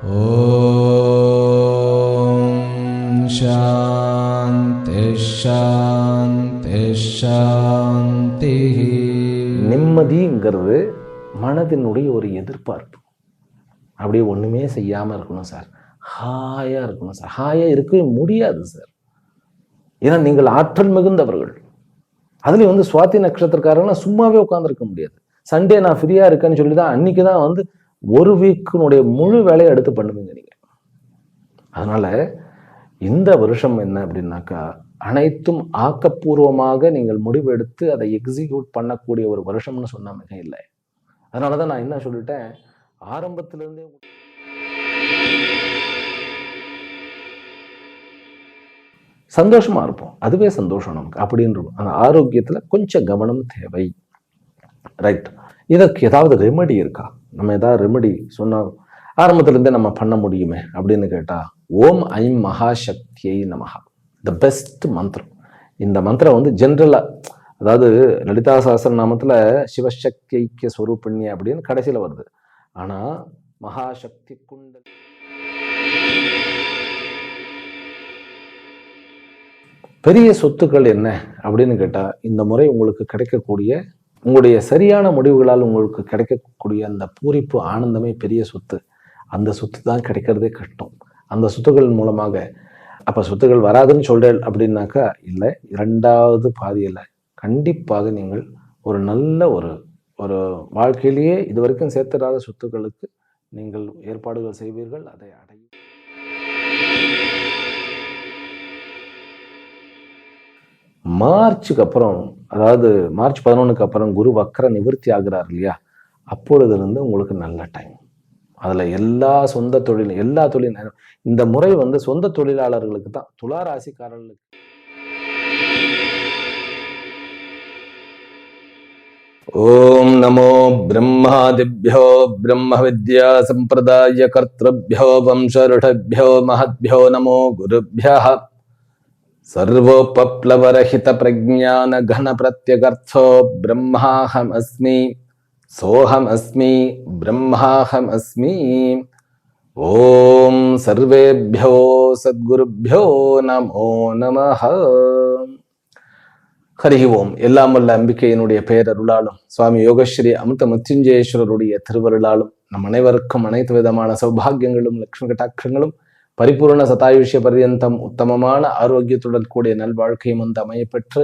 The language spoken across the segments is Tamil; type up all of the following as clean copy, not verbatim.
ஓம் சாந்தி சாந்தி சாந்தி. நிம்மதிங்கிறது மனதினுடைய ஒரு எதிர்பார்ப்பு. அப்படியே ஒன்றுமே செய்யாமல் இருக்கணும் சார், ஹாயாக இருக்கணும் சார். ஹாயாக இருக்கவே முடியாது சார். ஏன்னா நீங்கள் ஆற்றல் மிகுந்தவர்கள். அதுலேயும் வந்து சுவாதி நட்சத்திரக்காரங்களாம் சும்மாவே உட்காந்துருக்க முடியாது. சண்டே நான் ஃப்ரீயாக இருக்கேன்னு சொல்லி தான் அன்னைக்கு தான் வந்து ஒரு வீக்கினுடைய முழு வேலையை எடுத்து பண்ணுவீங்க நீங்கள். அதனால இந்த வருஷம் என்ன அப்படின்னாக்கா, அனைத்தும் ஆக்கப்பூர்வமாக நீங்கள் முடிவெடுத்து அதை எக்ஸிக்யூட் பண்ணக்கூடிய ஒரு வருஷம்னு சொன்ன மிக இல்லை. அதனால தான் நான் என்ன சொல்லிட்டேன், ஆரம்பத்திலிருந்தே சந்தோஷமா இருப்போம். அதுவே சந்தோஷம் நமக்கு அப்படின்ற அந்த ஆரோக்கியத்துல கொஞ்சம் கவனம் தேவை. ரைட். இதற்கு ஏதாவது ரெமெடி இருக்கா? நம்ம ஏதாவது ரெமெடி சொன்னால் ஆரம்பத்திலிருந்தே நம்ம பண்ண முடியுமே அப்படின்னு கேட்டா, ஓம் ஐம் மகாசக்தியை நமஹா, த பெஸ்ட் மந்திரம். இந்த மந்திரம் வந்து ஜென்ரலா, அதாவது லலிதா சஹஸ்ரநாமத்துல சிவசக்தி ஐக்கிய ஸ்வரூபிணி அப்படின்னு கடைசியில வருது. ஆனா மகாசக்தி குண்டல் பெரிய சொத்துக்கள் என்ன அப்படின்னு கேட்டா, இந்த முறை உங்களுக்கு கிடைக்கக்கூடிய உங்களுடைய சரியான முடிவுகளால் உங்களுக்கு கிடைக்கக்கூடிய அந்த பூரிப்பு ஆனந்தமே பெரிய சொத்து. அந்த சொத்து தான் கிடைக்கிறதே கஷ்டம். அந்த சொத்துக்கள் மூலமாக, அப்ப சொத்துக்கள் வராதுன்னு சொல்றேன் அப்படின்னாக்கா இல்லை, இரண்டாவது பாதியில கண்டிப்பாக நீங்கள் ஒரு நல்ல ஒரு ஒரு வாழ்க்கையிலேயே இதுவரைக்கும் சேர்த்திராத சொத்துக்களுக்கு நீங்கள் ஏற்பாடுகள் செய்வீர்கள். அதை அடைய மார்ச்சுக்கு அப்புறம், அதாவது மார்ச் 11க்கு அப்புறம் குரு வக்ர நிவர்த்தி ஆகிறார் இல்லையா, அப்பொழுது இருந்து உங்களுக்கு நல்ல டைம். அதுல எல்லா சொந்த தொழில், எல்லா தொழில், இந்த முறை வந்து சொந்த தொழிலாளர்களுக்கு தான், துலா ராசிக்காரர்களுக்கு. ஓம் நமோ பிரம்மாதிப்யோ பிரம்ம வித்யா சம்பிரதாய கர்த்ருப்யோ வம்சருடப்யோ மஹத்யோ நமோ குருப்யः. சர்வோபப்ளவரஹித பிரஜ்ஞான கன பிரத்யகர்த்தோ பிரம்மாஹம் அஸ்மி சோஹம் அஸ்மி பிரம்மாஹம் அஸ்மி. ஓம் சர்வேப்யோ சத்குருப்யோ நமோ நமஹ. ஹரி ஓம். எல்லாம் வல்ல அம்பிகையினுடைய பேரருளாலும் சுவாமி யோகஸ்ரீ அமிர்த மிருத்யுஞ்சயேஸ்வரருடைய திருவருளாலும் நம் அனைவருக்கும் அனைத்து விதமான சௌபாகியங்களும் லட்சுமி கட்டாட்சங்களும் பரிபூர்ண சதாயுஷ்ய பர்யந்தம் உத்தமமான ஆரோக்கியத்துடன் கூடிய நல்வாழ்க்கையும் வந்து அமையப்பெற்று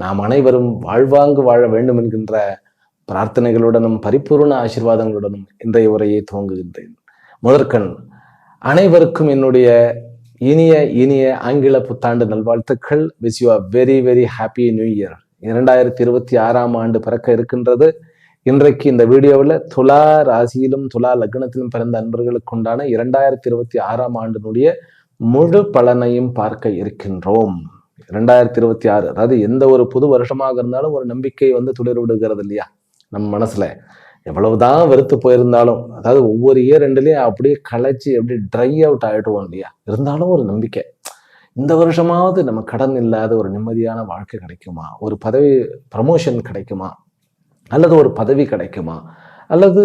நாம் அனைவரும் வாழ்வாங்கு வாழ வேண்டும் என்கின்ற பிரார்த்தனைகளுடனும் பரிபூர்ண ஆசீர்வாதங்களுடனும் இன்றைய உரையை துவங்குகின்றேன். முதற்கண் அனைவருக்கும் என்னுடைய இனிய இனிய ஆங்கில புத்தாண்டு நல்வாழ்த்துக்கள். Wish you a very very happy new year. 2026ஆம் ஆண்டு பிறக்க இருக்கின்றது. இன்றைக்கு இந்த வீடியோவில் துலா ராசியிலும் துலா லக்னத்திலும் பிறந்த அன்பர்களுக்கு உண்டான 2026ஆம் ஆண்டினுடைய முழு பலனையும் பார்க்க இருக்கின்றோம். 2026, அதாவது எந்த ஒரு புது வருஷமாக இருந்தாலும் ஒரு நம்பிக்கை வந்து துளிர் விடுகிறது இல்லையா நம்ம மனசுல. எவ்வளவுதான் வெறுத்து போயிருந்தாலும், அதாவது ஒவ்வொரு இயர் ரெண்டுலயும் அப்படியே களைச்சி அப்படியே ட்ரை அவுட் ஆயிடுவோம் இல்லையா, இருந்தாலும் ஒரு நம்பிக்கை, இந்த வருஷமாவது நம்ம கடன் இல்லாத ஒரு நிம்மதியான வாழ்க்கை கிடைக்குமா, ஒரு பதவி ப்ரமோஷன் கிடைக்குமா, அல்லது ஒரு பதவி கிடைக்குமா, அல்லது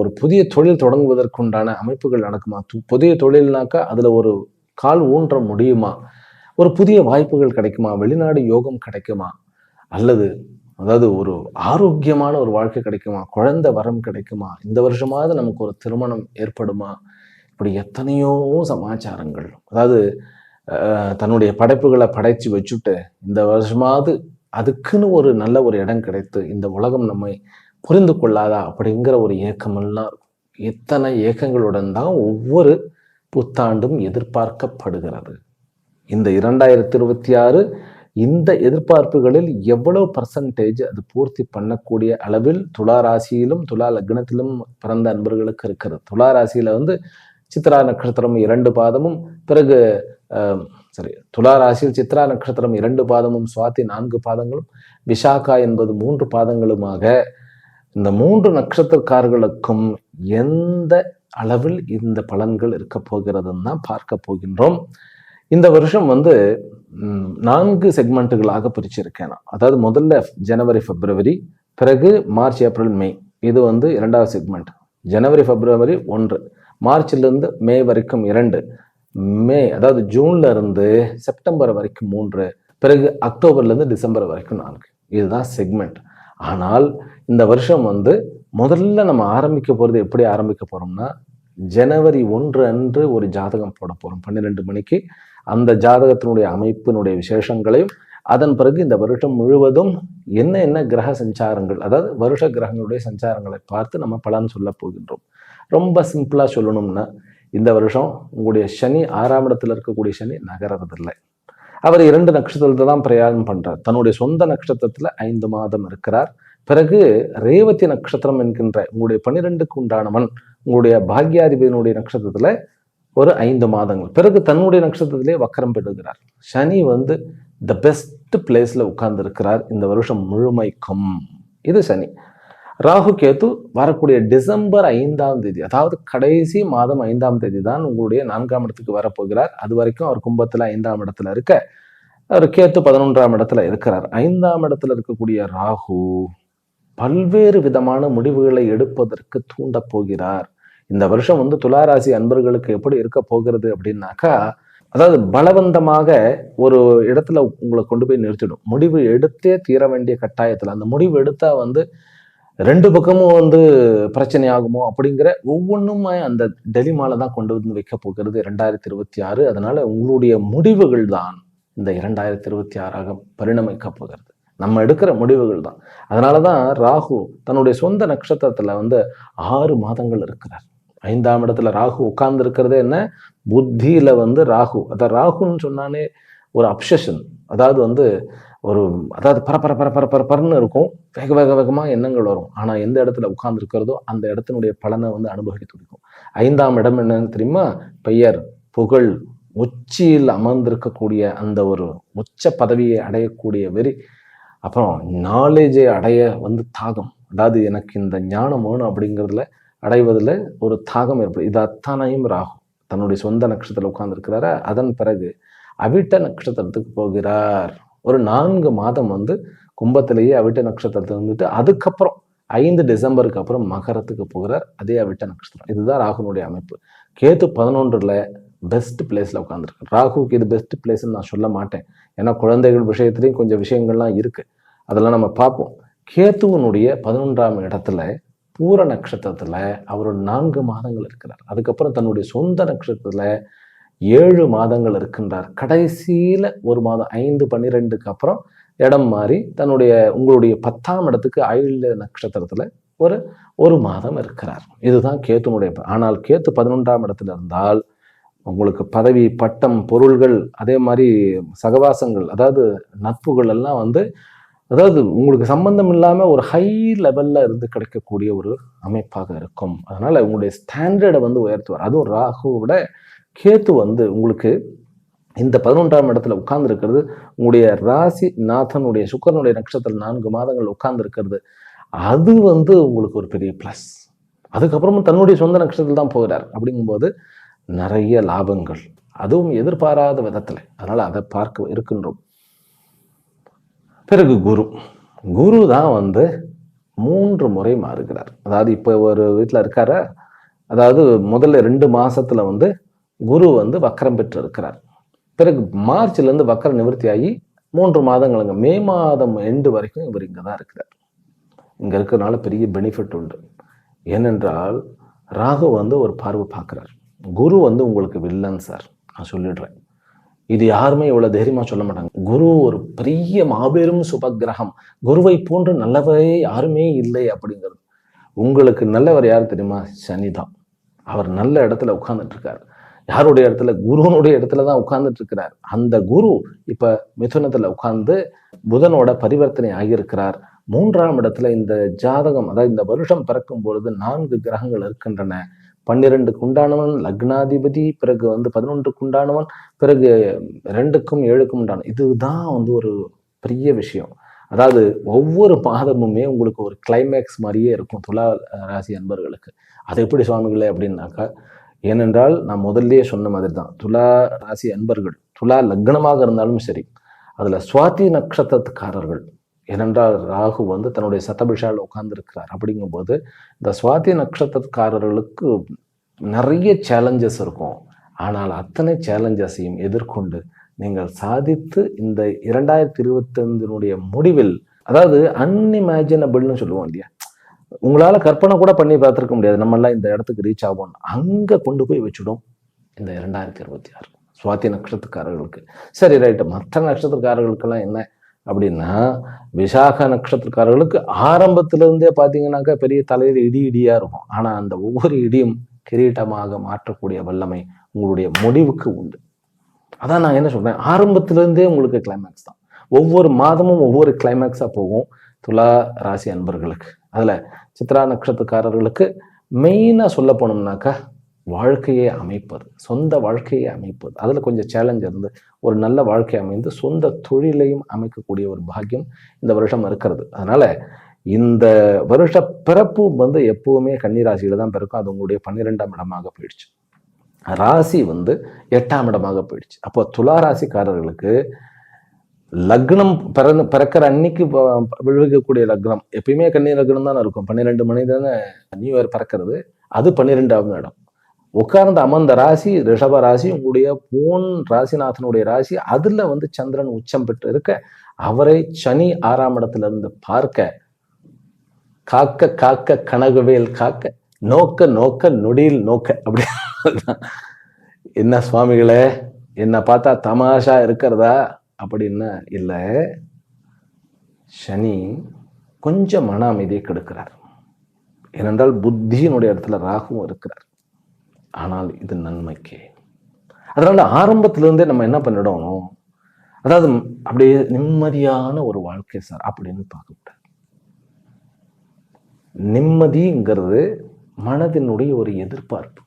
ஒரு புதிய தொழில் தொடங்குவதற்குண்டான அமைப்புகள் நடக்குமா, புதிய தொழில்னாக்கா அதுல ஒரு கால் ஊன்ற முடியுமா, ஒரு புதிய வாய்ப்புகள் கிடைக்குமா, வெளிநாடு யோகம் கிடைக்குமா, அல்லது அதாவது ஒரு ஆரோக்கியமான ஒரு வாழ்க்கை கிடைக்குமா, குழந்தை வரம் கிடைக்குமா, இந்த வருஷமாவது நமக்கு ஒரு திருமணம் ஏற்படுமா, இப்படி எத்தனையோ சமாச்சாரங்கள். அதாவது தன்னுடைய படைப்புகளை படைச்சு வச்சுட்டு இந்த வருஷமாவது அதுக்குன்னு ஒரு நல்ல ஒரு இடம் கிடைத்து இந்த உலகம் நம்மை புரிந்து கொள்ளாதா அப்படிங்கிற ஒரு ஏக்கமெல்லாம் இருக்கும். இத்தனை ஏக்கங்களுடன் தான் ஒவ்வொரு புத்தாண்டும் எதிர்பார்க்கப்படுகிறது. இந்த 2026 இந்த எதிர்பார்ப்புகளில் எவ்வளவு பர்சன்டேஜ் அது பூர்த்தி பண்ணக்கூடிய அளவில் துலா ராசியிலும் துலா லக்னத்திலும் பிறந்த அன்பர்களுக்கு இருக்கிறது. துலா ராசியில வந்து சித்ரா நட்சத்திரம் 2 பாதமும், பிறகு துலா ராசியில் சித்ரா நட்சத்திரம் 2 பாதமும், சுவாதி 4 பாதங்களும், விசாகா என்பது 3 பாதங்களுமாக இந்த 3 நட்சத்திரக்காரர்களுக்கும் எந்த அளவில் இந்த பலன்கள் இருக்க போகிறதுன்னு தான் பார்க்க போகின்றோம். இந்த வருஷம் வந்து 4 செக்மெண்ட்டுகளாக பிரிச்சிருக்கேன். அதாவது முதல்ல ஜனவரி பிப்ரவரி, பிறகு மார்ச் ஏப்ரல் மே, இது வந்து 2வது செக்மெண்ட். ஜனவரி பிப்ரவரி 1, மார்ச்லேருந்து மே வரைக்கும் 2, மே அதாவது ஜூன்ல இருந்து செப்டம்பர் வரைக்கும் 3, பிறகு அக்டோபர்லேருந்து டிசம்பர் வரைக்கும் 4. இதுதான் செக்மெண்ட். ஆனால் இந்த வருஷம் வந்து முதல்ல நம்ம ஆரம்பிக்க போகிறது எப்படி ஆரம்பிக்க போகிறோம்னா, ஜனவரி 1 அன்று ஒரு ஜாதகம் போட போகிறோம் 12 மணிக்கு. அந்த ஜாதகத்தினுடைய அமைப்பினுடைய விசேஷங்களையும், அதன் பிறகு இந்த வருஷம் முழுவதும் என்ன கிரக சஞ்சாரங்கள், அதாவது வருஷ கிரகங்களுடைய சஞ்சாரங்களை பார்த்து நம்ம பலன் சொல்ல போகின்றோம். ரொம்ப சிம்பிளாக சொல்லணும்னா, இந்த வருஷம் உங்களுடைய சனி 6ஆம் இடத்துல இருக்கக்கூடிய சனி நகரறதில்லை. அவர் 2 நட்சத்திரத்தை தான் பிரயாணம் பண்றார். தன்னுடைய சொந்த நட்சத்திரத்துல 5 மாதம் இருக்கிறார். பிறகு ரேவதி நட்சத்திரம் என்கின்ற உங்களுடைய 12க்கு உண்டானவன் உங்களுடைய பாக்யாதிபதியினுடைய நட்சத்திரத்துல ஒரு 5 மாதங்கள், பிறகு தன்னுடைய நட்சத்திரத்திலே வக்கரம் பெறுகிறார். சனி வந்து த பெஸ்ட் பிளேஸ்ல உட்கார்ந்து இருக்கிறார் இந்த வருஷம் முழுமைக்கும். இது சனி. ராகு கேத்து வரக்கூடிய டிசம்பர் 5ஆம் தேதி, அதாவது கடைசி மாதம் 5ஆம் தேதி தான் உங்களுடைய 4ஆம் இடத்துக்கு வரப்போகிறார். அது வரைக்கும் அவர் கும்பத்துல 5ஆம் இடத்துல இருக்க, அவர் கேத்து 11ஆம் இடத்துல இருக்கிறார். 5ஆம் இடத்துல இருக்கக்கூடிய ராகு பல்வேறு விதமான முடிவுகளை எடுப்பதற்கு தூண்ட போகிறார். இந்த வருஷம் வந்து துளாராசி அன்பர்களுக்கு எப்படி இருக்க போகிறது அப்படின்னாக்கா, அதாவது பலவந்தமாக ஒரு இடத்துல உங்களை கொண்டு போய் நிறுத்திடும். முடிவு எடுத்தே தீர வேண்டிய கட்டாயத்துல, அந்த முடிவு எடுத்தா வந்து 2 பக்கமும் வந்து பிரச்சனை ஆகுமோ அப்படிங்கிற ஒவ்வொன்றுமே அந்த டெலிமால தான் கொண்டு வந்து வைக்க போகிறது 2026. அதனால உங்களுடைய முடிவுகள் தான் இந்த 2026ஆக பரிணமிக்க போகிறது. நம்ம எடுக்கிற முடிவுகள் தான். அதனாலதான் ராகு தன்னுடைய சொந்த நட்சத்திரத்துல வந்து 6 மாதங்கள் இருக்கிறார். 5ஆம் இடத்துல ராகு உட்கார்ந்து இருக்கிறதே என்ன, புத்தியில வந்து ராகு, அதாவது ராகுன்னு சொன்னானே ஒரு அப்சஷன், அதாவது வந்து ஒரு அதாவது பரபரன்னு இருக்கும், வேகமா எண்ணங்கள் வரும். ஆனா எந்த இடத்துல உட்கார்ந்து இருக்கிறதோ அந்த இடத்தினுடைய பலனை வந்து அனுபவிக்க துடிக்கும். 5ஆம் இடம் என்னன்னு தெரியுமா, பெயர், புகழ், உச்சியில் அமர்ந்திருக்கக்கூடிய அந்த ஒரு உச்ச பதவியை அடையக்கூடிய வெறி, அப்புறம் நாலேஜை அடைய வந்து தாகம், அதாவது எனக்கு இந்த ஞானம் வேணும் அப்படிங்கிறதுல அடைவதில் ஒரு தாகம் ஏற்படும். இது அத்தனையும் ராகு தன்னுடைய சொந்த நட்சத்திரத்தில் உட்கார்ந்துருக்கிறாரா. அதன் பிறகு அவிட்ட நட்சத்திரத்துக்கு போகிறார். ஒரு 4 மாதம் வந்து கும்பத்திலேயே அவிட்ட நட்சத்திரத்தில் இருந்துட்டு, அதுக்கப்புறம் 5 டிசம்பருக்கு அப்புறம் மகரத்துக்கு போகிறார். அதே அவிட்ட நட்சத்திரம். இதுதான் ராகுனுடைய அமைப்பு. கேத்து 11ல பெஸ்ட் பிளேஸ்ல உட்காந்துருக்கு. ராகுக்கு இது பெஸ்ட் பிளேஸ்ன்னு நான் சொல்ல மாட்டேன், ஏன்னா குழந்தைகள் விஷயத்திலையும் கொஞ்சம் விஷயங்கள்லாம் இருக்கு, அதெல்லாம் நம்ம பார்ப்போம். கேத்துவனுடைய 11ஆம் இடத்துல பூர நட்சத்திரத்துல அவர் 4 மாதங்கள் இருக்கிறார். அதுக்கப்புறம் தன்னுடைய சொந்த நட்சத்திரத்துல 7 மாதங்கள் இருக்கின்றார். கடைசியில ஒரு மாதம் 5/12க்கு அப்புறம் இடம் மாறி தன்னுடைய உங்களுடைய 10ஆம் இடத்துக்கு ஆயில்ய நட்சத்திரத்துல ஒரு மாதம் இருக்கிறார். இதுதான் கேத்துனுடைய. ஆனால் கேத்து 11ஆம் இடத்துல இருந்தால் உங்களுக்கு பதவி, பட்டம், பொருள்கள், அதே மாதிரி சகவாசங்கள், அதாவது நட்புகள் எல்லாம் வந்து, அதாவது உங்களுக்கு சம்பந்தம் இல்லாம ஒரு ஹை லெவல்ல இருந்து கிடைக்கக்கூடிய ஒரு அமைப்பாக இருக்கும். அதனால உங்களுடைய ஸ்டாண்டர்டை வந்து உயர்த்துவார். அதுவும் ராகுவோட கேத்து வந்து உங்களுக்கு இந்த 11ஆம் இடத்துல உட்கார்ந்து இருக்கிறது, உங்களுடைய ராசி நாதனுடைய சுக்கிரனுடைய நட்சத்திரம் 4 மாதங்கள் உட்கார்ந்து இருக்கிறது, அது வந்து உங்களுக்கு ஒரு பெரிய பிளஸ். அதுக்கப்புறமும் தன்னுடைய சொந்த நட்சத்திரத்தில் தான் போகிறார். அப்படிங்கும்போது நிறைய லாபங்கள், அதுவும் எதிர்பாராத விதத்துல. அதனால அதை பார்க்க இருக்கின்றோம். பிறகு குரு தான் வந்து 3 முறை மாறுகிறார். அதாவது இப்போ ஒரு வீட்டில் இருக்காரு, அதாவது முதல்ல 2 மாசத்துல வந்து குரு வந்து வக்கரம் பெற்று இருக்கிறார். பிறகு மார்ச்ல இருந்து வக்கர நிவர்த்தி ஆகி 3 மாதங்களுங்க, மே மாதம் எண்டு வரைக்கும் இவர் இங்க தான் இருக்கிறார். இங்க இருக்கிறதுனால பெரிய பெனிஃபிட் உண்டு. ஏனென்றால் ராகு வந்து ஒரு பார்வை பார்க்கிறார். குரு வந்து உங்களுக்கு வில்லன் சார், நான் சொல்லிடுறேன். இது யாருமே இவ்வளவு தைரியமா சொல்ல மாட்டாங்க. குரு ஒரு பெரிய மாபெரும் சுபகிரகம், குருவை போன்று நல்லவரே யாருமே இல்லை அப்படிங்கிறது. உங்களுக்கு நல்லவர் யார் தெரியுமா? சனிதான். அவர் நல்ல இடத்துல உட்கார்ந்துட்டு இருக்கார். யாருடைய இடத்துல? குருவனுடைய இடத்துல தான் உட்கார்ந்துட்டு இருக்கிறார். அந்த குரு இப்ப மிதுனத்துல உட்கார்ந்து புதனோட பரிவர்த்தனை ஆகியிருக்கிறார். 3ஆம் இடத்துல இந்த ஜாதகம், அதாவது இந்த வருஷம் பிறக்கும் பொழுது 4 கிரகங்கள் இருக்கின்றன. 12க்கு உண்டானவன் லக்னாதிபதி, பிறகு வந்து 11க்கு உண்டானவன், பிறகு 2க்கும் 7க்கும் உண்டானவன். இதுதான் வந்து ஒரு பெரிய விஷயம். அதாவது ஒவ்வொரு மாதமுமே உங்களுக்கு ஒரு கிளைமேக்ஸ் மாதிரியே இருக்கும் துலா ராசி அன்பர்களுக்கு. அது எப்படி சுவாமிகளே அப்படின்னாக்கா, ஏனென்றால் நான் முதல்லயே சொன்ன மாதிரி தான், துலா ராசி அன்பர்கள், துலா லக்னமாக இருந்தாலும் சரி, அதுல சுவாதி நட்சத்திரத்துக்காரர்கள், ஏனென்றால் ராகு வந்து தன்னுடைய சதபிஷால உட்கார்ந்து இருக்கிறார். அப்படிங்கும்போது இந்த சுவாதி நட்சத்திரக்காரர்களுக்கு நிறைய சேலஞ்சஸ் இருக்கும். ஆனால் அத்தனை சேலஞ்சஸையும் எதிர்கொண்டு நீங்கள் சாதித்து இந்த 2025 முடிவில், அதாவது அன்இமேஜினபிள்னு சொல்லுவோம் இல்லையா, உங்களால கற்பனை கூட பண்ணி பார்த்துருக்க முடியாது நம்மளாம் இந்த இடத்துக்கு ரீச் ஆகும், அங்க கொண்டு போய் வச்சுடும் இந்த 2026 சுவாதி நட்சத்திரக்காரர்களுக்கு. சரி, ரைட்டு, மற்ற நட்சத்திரக்காரர்களுக்கெல்லாம் என்ன அப்படின்னா, விசாக நட்சத்திரக்காரர்களுக்கு ஆரம்பத்திலிருந்தே பார்த்தீங்கன்னாக்கா பெரிய தலையில் இடியா இருக்கும். ஆனா அந்த ஒவ்வொரு இடியும் கிரீட்டமாக மாற்றக்கூடிய வல்லமை உங்களுடைய முடிவுக்கு உண்டு. அதான் நான் என்ன சொல்றேன், ஆரம்பத்திலிருந்தே உங்களுக்கு கிளைமேக்ஸ் தான். ஒவ்வொரு மாதமும் ஒவ்வொரு கிளைமேக்ஸா போகும் துலா ராசி அன்பர்களுக்கு. அதுல சித்ரா நட்சத்திரக்காரர்களுக்கு மெயினா சொல்ல போனோம்னாக்கா வாழ்க்கையை அமைப்பது, சொந்த வாழ்க்கையை அமைப்பது, அதுல கொஞ்சம் சேலஞ்ச் இருந்து ஒரு நல்ல வாழ்க்கை அமைந்து சொந்த தொழிலையும் அமைக்கக்கூடிய ஒரு பாக்கியம் இந்த வருஷம் இருக்கிறது. அதனால இந்த வருஷ பிறப்பு எப்பவுமே கன்னிராசியில தான் பிறக்கும். அது உங்களுடைய 12ஆம் இடமாக போயிடுச்சு. ராசி 8ஆம் இடமாக போயிடுச்சு. அப்போ துலா ராசிக்காரர்களுக்கு லக்னம் பிறக்கிற அன்னைக்கு விழுகக்கூடிய லக்னம் எப்பயுமே கன்னி லக்னம் தானே இருக்கும். 12 மணி தானே நியூ இயர் பிறக்கிறது. அது 12ஆம் இடம். உட்கார்ந்து அமர்ந்த ராசி ரிஷப ராசி, உங்களுடைய போன் ராசிநாதனுடைய ராசி. அதுல சந்திரன் உச்சம் பெற்று இருக்க, அவரை சனி 6ஆம் இடத்துல இருந்து பார்க்க, காக்க காக்க கனகவேல் காக்க, நோக்க நோக்க நொடியில் நோக்க. அப்படி என்ன சுவாமிகளே, என்ன பார்த்தா தமாஷா இருக்கிறதா அப்படின்னு இல்லை. சனி கொஞ்சம் மன அமைதியை கெடுக்கிறார். ஏனென்றால் புத்தியினுடைய இடத்துல ராகுவும் இருக்கிறார். ஆனால் இது நன்மைக்கே. அதனால ஆரம்பத்திலிருந்தே நம்ம என்ன பண்ணிடணும், அதாவது அப்படியே நிம்மதியான ஒரு வாழ்க்கை சார் அப்படின்னு பார்க்க கூடாது. நிம்மதிங்கிறது மனதினுடைய ஒரு எதிர்பார்ப்பு.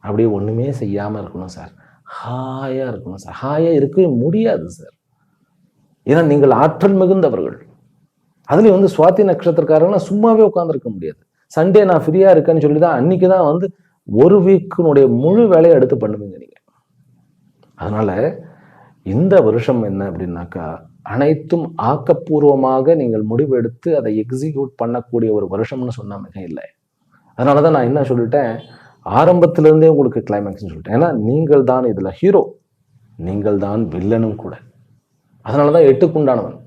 அப்படியே ஒண்ணுமே செய்யாம இருக்கணும் சார், ஹாயா இருக்கணும் சார். ஹாயா இருக்கவே முடியாது சார். ஏன்னா நீங்கள் ஆற்றல் மிகுந்தவர்கள். அதுலயும் சுவாதி நட்சத்திரக்காரங்க சும்மாவே உட்கார்ந்துருக்க முடியாது. சண்டே நான் ஃப்ரீயா இருக்கேன்னு சொல்லிதான் அன்னைக்குதான் ஒரு வீக்கினுடைய முழு வேலையை எடுத்து பண்ணுவீங்க நீங்க. அதனால இந்த வருஷம் என்ன அப்படின்னாக்கா, அனைத்தும் ஆக்கப்பூர்வமாக நீங்கள் முடிவெடுத்து அதை எக்ஸிக்யூட் பண்ணக்கூடிய ஒரு வருஷம்னு சொன்னா மிக இல்லை. அதனாலதான் நான் என்ன சொல்லிட்டேன், ஆரம்பத்திலிருந்தே உங்களுக்கு கிளைமேக்ஸ்ன்னு சொல்லிட்டேன். ஏன்னா நீங்கள் தான் இதுல ஹீரோ, நீங்கள் தான் வில்லனும் கூட. அதனாலதான் 8க்கு உண்டானவன்.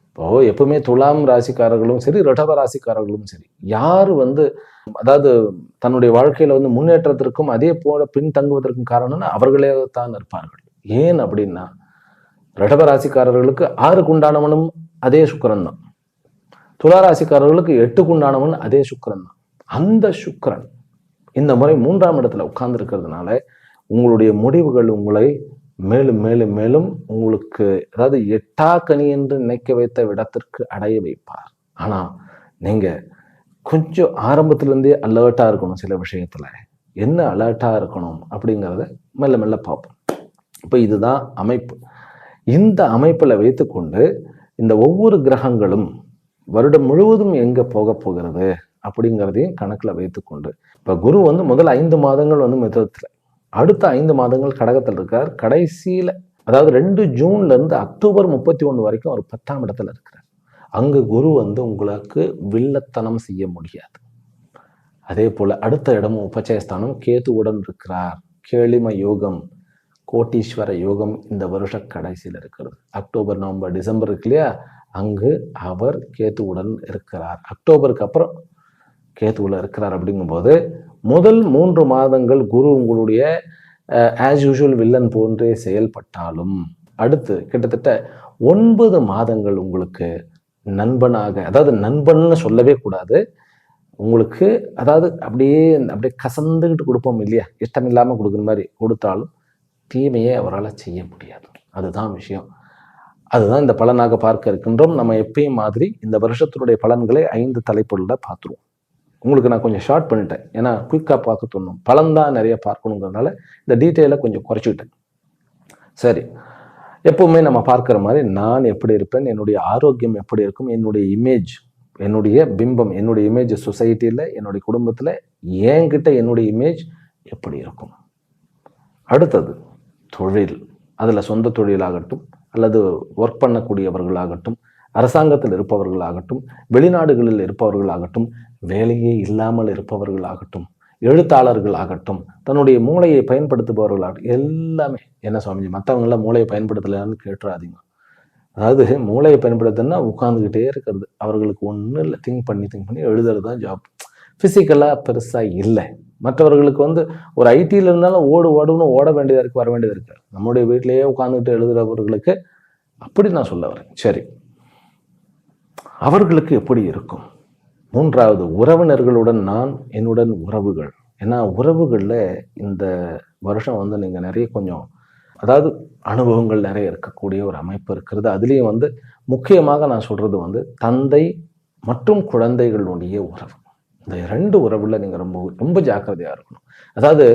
இப்போ எப்பவுமே துலாம் ராசிக்காரர்களும் சரி, ரிஷப ராசிக்காரர்களும் சரி, யாரு அதாவது தன்னுடைய வாழ்க்கையில முன்னேற்றத்திற்கும் அதே போல பின்தங்குவதற்கும் காரணம்னா அவர்களே தான் இருப்பார்கள். ஏன் அப்படின்னா, ரிஷப ராசிக்காரர்களுக்கு 6க்கு உண்டானவனும் அதே சுக்கிரன் தான். துலா ராசிக்காரர்களுக்கு 8க்கு உண்டானவன் அதே சுக்கிரன் தான். அந்த சுக்கிரன் இந்த முறை 3ஆம் இடத்துல உட்கார்ந்து இருக்கிறதுனால உங்களுடைய முடிவுகள் உங்களை மேலும் மேலும் மேலும் உங்களுக்கு, அதாவது எட்டா கனி என்று நினைக்க வைத்த இடத்திற்கு அடைய வைப்பார். ஆனா நீங்க கொஞ்சம் ஆரம்பத்திலிருந்தே அலர்ட்டா இருக்கணும். சில விஷயத்துல என்ன அலர்ட்டா இருக்கணும் அப்படிங்கிறத மெல்ல மெல்ல பார்ப்போம். இப்ப இதுதான் அமைப்பு. இந்த அமைப்புல வைத்துக்கொண்டு இந்த ஒவ்வொரு கிரகங்களும் வருடம் முழுவதும் எங்க போக போகிறது அப்படிங்கிறதையும் கணக்குல வைத்துக்கொண்டு, இப்ப குரு முதல் 5 மாதங்கள் மிதுனத்துல, அடுத்த 5 மாதங்கள் கடகத்தில் இருக்கார். கடைசியில அதாவது 2 ஜூன்ல இருந்து அக்டோபர் 31 வரைக்கும் அவர் 10ஆம் இடத்துல இருக்கிறார். அங்க குரு உங்களுக்கு வில்லத்தனம் செய்ய முடியாது. அதே போல அடுத்த இடமும் உபச்சயஸ்தானம் கேதுவுடன் இருக்கிறார். கேளிம யோகம், கோட்டீஸ்வர யோகம் இந்த வருஷ கடைசியில் இருக்கிறது. அக்டோபர் நவம்பர் டிசம்பர் இருக்கு இல்லையா, அங்கு அவர் கேதுவுடன் இருக்கிறார். அக்டோபருக்கு அப்புறம் கேதுவுல இருக்கிறார். அப்படிங்கும்போது முதல் 3 மாதங்கள் குரு உங்களுடைய ஆஸ் யூஷுவல் வில்லன் போன்றே செயல்பட்டாலும், அடுத்து கிட்டத்தட்ட 9 மாதங்கள் உங்களுக்கு நண்பனாக, அதாவது நண்பன்னு சொல்லவே கூடாது, உங்களுக்கு அதாவது அப்படியே கசந்துக்கிட்டு கொடுப்போம் இல்லையா, இஷ்டம் இல்லாம கொடுக்குற மாதிரி கொடுத்தாலும் தீமையை அவரால் செய்ய முடியாது. அதுதான் விஷயம். அதுதான் இந்த பலனாக பார்க்க இருக்கின்றோம். நம்ம எப்பயும் மாதிரி இந்த வருஷத்தினுடைய பலன்களை 5 தலைப்புல பார்த்துருவோம். உங்களுக்கு நான் கொஞ்சம் ஷார்ட் பண்ணிட்டேன், ஏன்னா குயிக்காக பார்க்க தோணும். பலன் தான் நிறைய பார்க்கணுங்கிறதுனால இந்த டீட்டெயிலை கொஞ்சம் குறைச்சிக்கிட்டேன். சரி, எப்பவுமே நம்ம பார்க்குற மாதிரி நான் எப்படி இருப்பேன், என்னுடைய ஆரோக்கியம் எப்படி இருக்கும், என்னுடைய இமேஜ், என்னுடைய பிம்பம், என்னுடைய இமேஜ் சொசைட்டியில், என்னுடைய குடும்பத்தில் என்கிட்ட என்னுடைய இமேஜ் எப்படி இருக்கும். அடுத்தது தொழில், அதில் சொந்த தொழிலாகட்டும் அல்லது ஒர்க் பண்ணக்கூடியவர்களாகட்டும், அரசாங்கத்தில் இருப்பவர்களாகட்டும், வெளிநாடுகளில் இருப்பவர்களாகட்டும், வேலையே இல்லாமல் இருப்பவர்களாகட்டும், எழுத்தாளர்கள் ஆகட்டும், தன்னுடைய மூளையை பயன்படுத்துபவர்களாகட்டும், எல்லாமே என்ன சுவாமிஜி மற்றவங்களாம் மூளையை பயன்படுத்தலைன்னு கேட்டுறாதீங்க. அதாவது மூளையை பயன்படுத்தினா உட்காந்துக்கிட்டே இருக்கிறது. அவர்களுக்கு ஒன்றும் இல்லை, திங்க் பண்ணி எழுதுறது தான் ஜாப். ஃபிசிக்கலாக பெருசாக இல்லை. மற்றவர்களுக்கு ஒரு ஐடியில் இருந்தாலும் ஓடுன்னு ஓட வேண்டியதாக இருக்குது, வர வேண்டியதாக இருக்குது. நம்முடைய வீட்டிலேயே உட்காந்துக்கிட்டு எழுதுகிறவர்களுக்கு அப்படி நான் சொல்ல வரேன். சரி, அவர்களுக்கு எப்படி இருக்கும்? மூன்றாவது, உறவினர்களுடன் என்னுடன் உறவுகள். ஏன்னா உறவுகளில் இந்த வருஷம் நீங்கள் நிறைய கொஞ்சம் அதாவது அனுபவங்கள் நிறைய இருக்கக்கூடிய ஒரு அமைப்பு இருக்கிறது. அதுலேயும் முக்கியமாக நான் சொல்றது தந்தை மற்றும் குழந்தைகளுடைய உறவு. இந்த 2 உறவுல நீங்கள் ரொம்ப ரொம்ப ஜாக்கிரதையாக இருக்கணும். அதாவது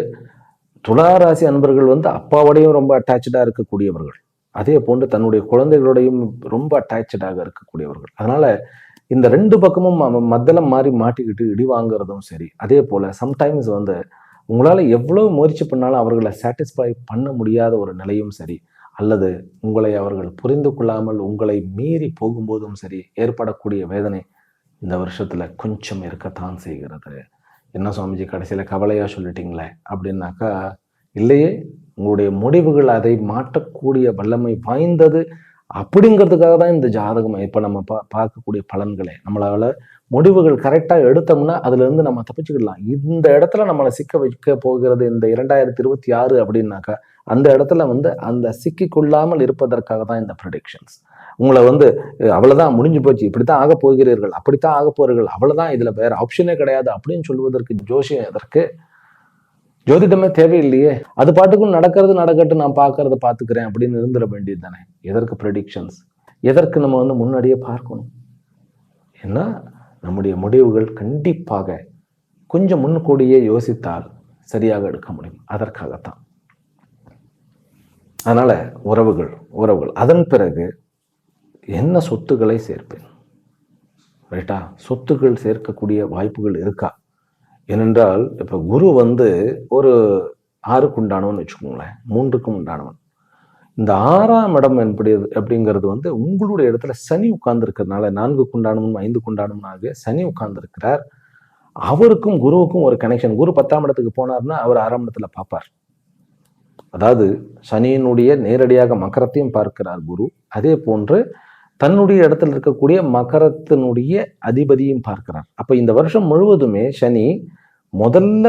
துளாராசி அன்பர்கள் அப்பாவோடையும் ரொம்ப அட்டாச்சாக இருக்கக்கூடியவர்கள், அதே போன்று தன்னுடைய குழந்தைகளோடையும் ரொம்ப அட்டாச்சாக இருக்கக்கூடியவர்கள். அதனால இந்த 2 பக்கமும் மத்தளம் மாறி மாட்டிக்கிட்டு இடி வாங்குறதும் சரி. அதே போல சம்டைம்ஸ் உங்களால் எவ்வளவு முயற்சி பண்ணாலும் அவர்களை சாட்டிஸ்ஃபை பண்ண முடியாத ஒரு நிலையும் சரி, அல்லது உங்களை அவர்கள் புரிந்து கொள்ளாமல் உங்களை மீறி போகும்போதும் சரி ஏற்படக்கூடிய வேதனை இந்த வருஷத்துல கொஞ்சம் இருக்கத்தான் செய்கிறது. என்ன சுவாமிஜி கடைசியில் கவலையா சொல்லிட்டீங்களே அப்படின்னாக்கா, இல்லையே, உங்களுடைய முடிவுகள் அதை மாற்றக்கூடிய வல்லமை வாய்ந்தது அப்படிங்கிறதுக்காக தான் இந்த ஜாதகம். இப்போ நம்ம பார்க்கக்கூடிய பலன்களே நம்மளால முடிவுகள் கரெக்டாக எடுத்தோம்னா அதுல இருந்து நம்ம தப்பிச்சுக்கிடலாம். இந்த இடத்துல நம்மளை சிக்க வைக்க போகிறது இந்த 2026 அப்படின்னாக்கா, அந்த இடத்துல அந்த சிக்கிக்கொள்ளாமல் இருப்பதற்காக தான் இந்த ப்ரெடிக்ஷன்ஸ். உங்களை அவ்வளவுதான், முடிஞ்சு போச்சு, இப்படித்தான் ஆக போகிறீர்கள், அப்படித்தான் ஆக போறீர்கள், அவ்வளவுதான், இதுல வேற ஆப்ஷனே கிடையாது அப்படின்னு சொல்வதற்கு ஜோசியம் எதற்கு? ஜோதிடமே தேவையில்லையே. அது பாட்டுக்கும் நடக்கிறது நடக்கட்டும், நான் பார்க்கறத பார்த்துக்கிறேன் அப்படின்னு இருந்துட வேண்டியது தானே. எதற்கு ப்ரெடிக்ஷன்ஸ்? எதற்கு நம்ம முன்னாடியே பார்க்கணும்? ஏன்னா நம்முடைய முடிவுகள் கண்டிப்பாக கொஞ்சம் முன்கூடியே யோசித்தால் சரியாக எடுக்க முடியும். அதற்காகத்தான். அதனால உறவுகள் அதன் பிறகு என்ன சொத்துக்களை சேர்ப்பேன், ரைட்டா? சொத்துக்கள் சேர்க்கக்கூடிய வாய்ப்புகள் இருக்கா? ஏனென்றால் இப்ப குரு ஒரு 6க்கு உண்டானவன் வச்சுக்கோங்களேன், 3க்கும் உண்டானவன். இந்த 6ஆம் இடம் அப்படிங்கிறது உங்களுடைய இடத்துல சனி உட்கார்ந்து இருக்கிறதுனால 4க்கு உண்டானவன் 5க்கு உண்டானவனாக சனி உட்கார்ந்து இருக்கிறார். அவருக்கும் குருவுக்கும் ஒரு கனெக்ஷன். குரு 10ஆம் இடத்துக்கு போனார்னா அவர் 6ஆம் இடத்துல பார்ப்பார். அதாவது சனியினுடைய நேரடியாக மகரத்தையும் பார்க்கிறார் குரு. அதே போன்று தன்னுடைய இடத்துல இருக்கக்கூடிய மகரத்தினுடைய அதிபதியும் பார்க்கிறார். அப்ப இந்த வருஷம் முழுவதுமே சனி முதல்ல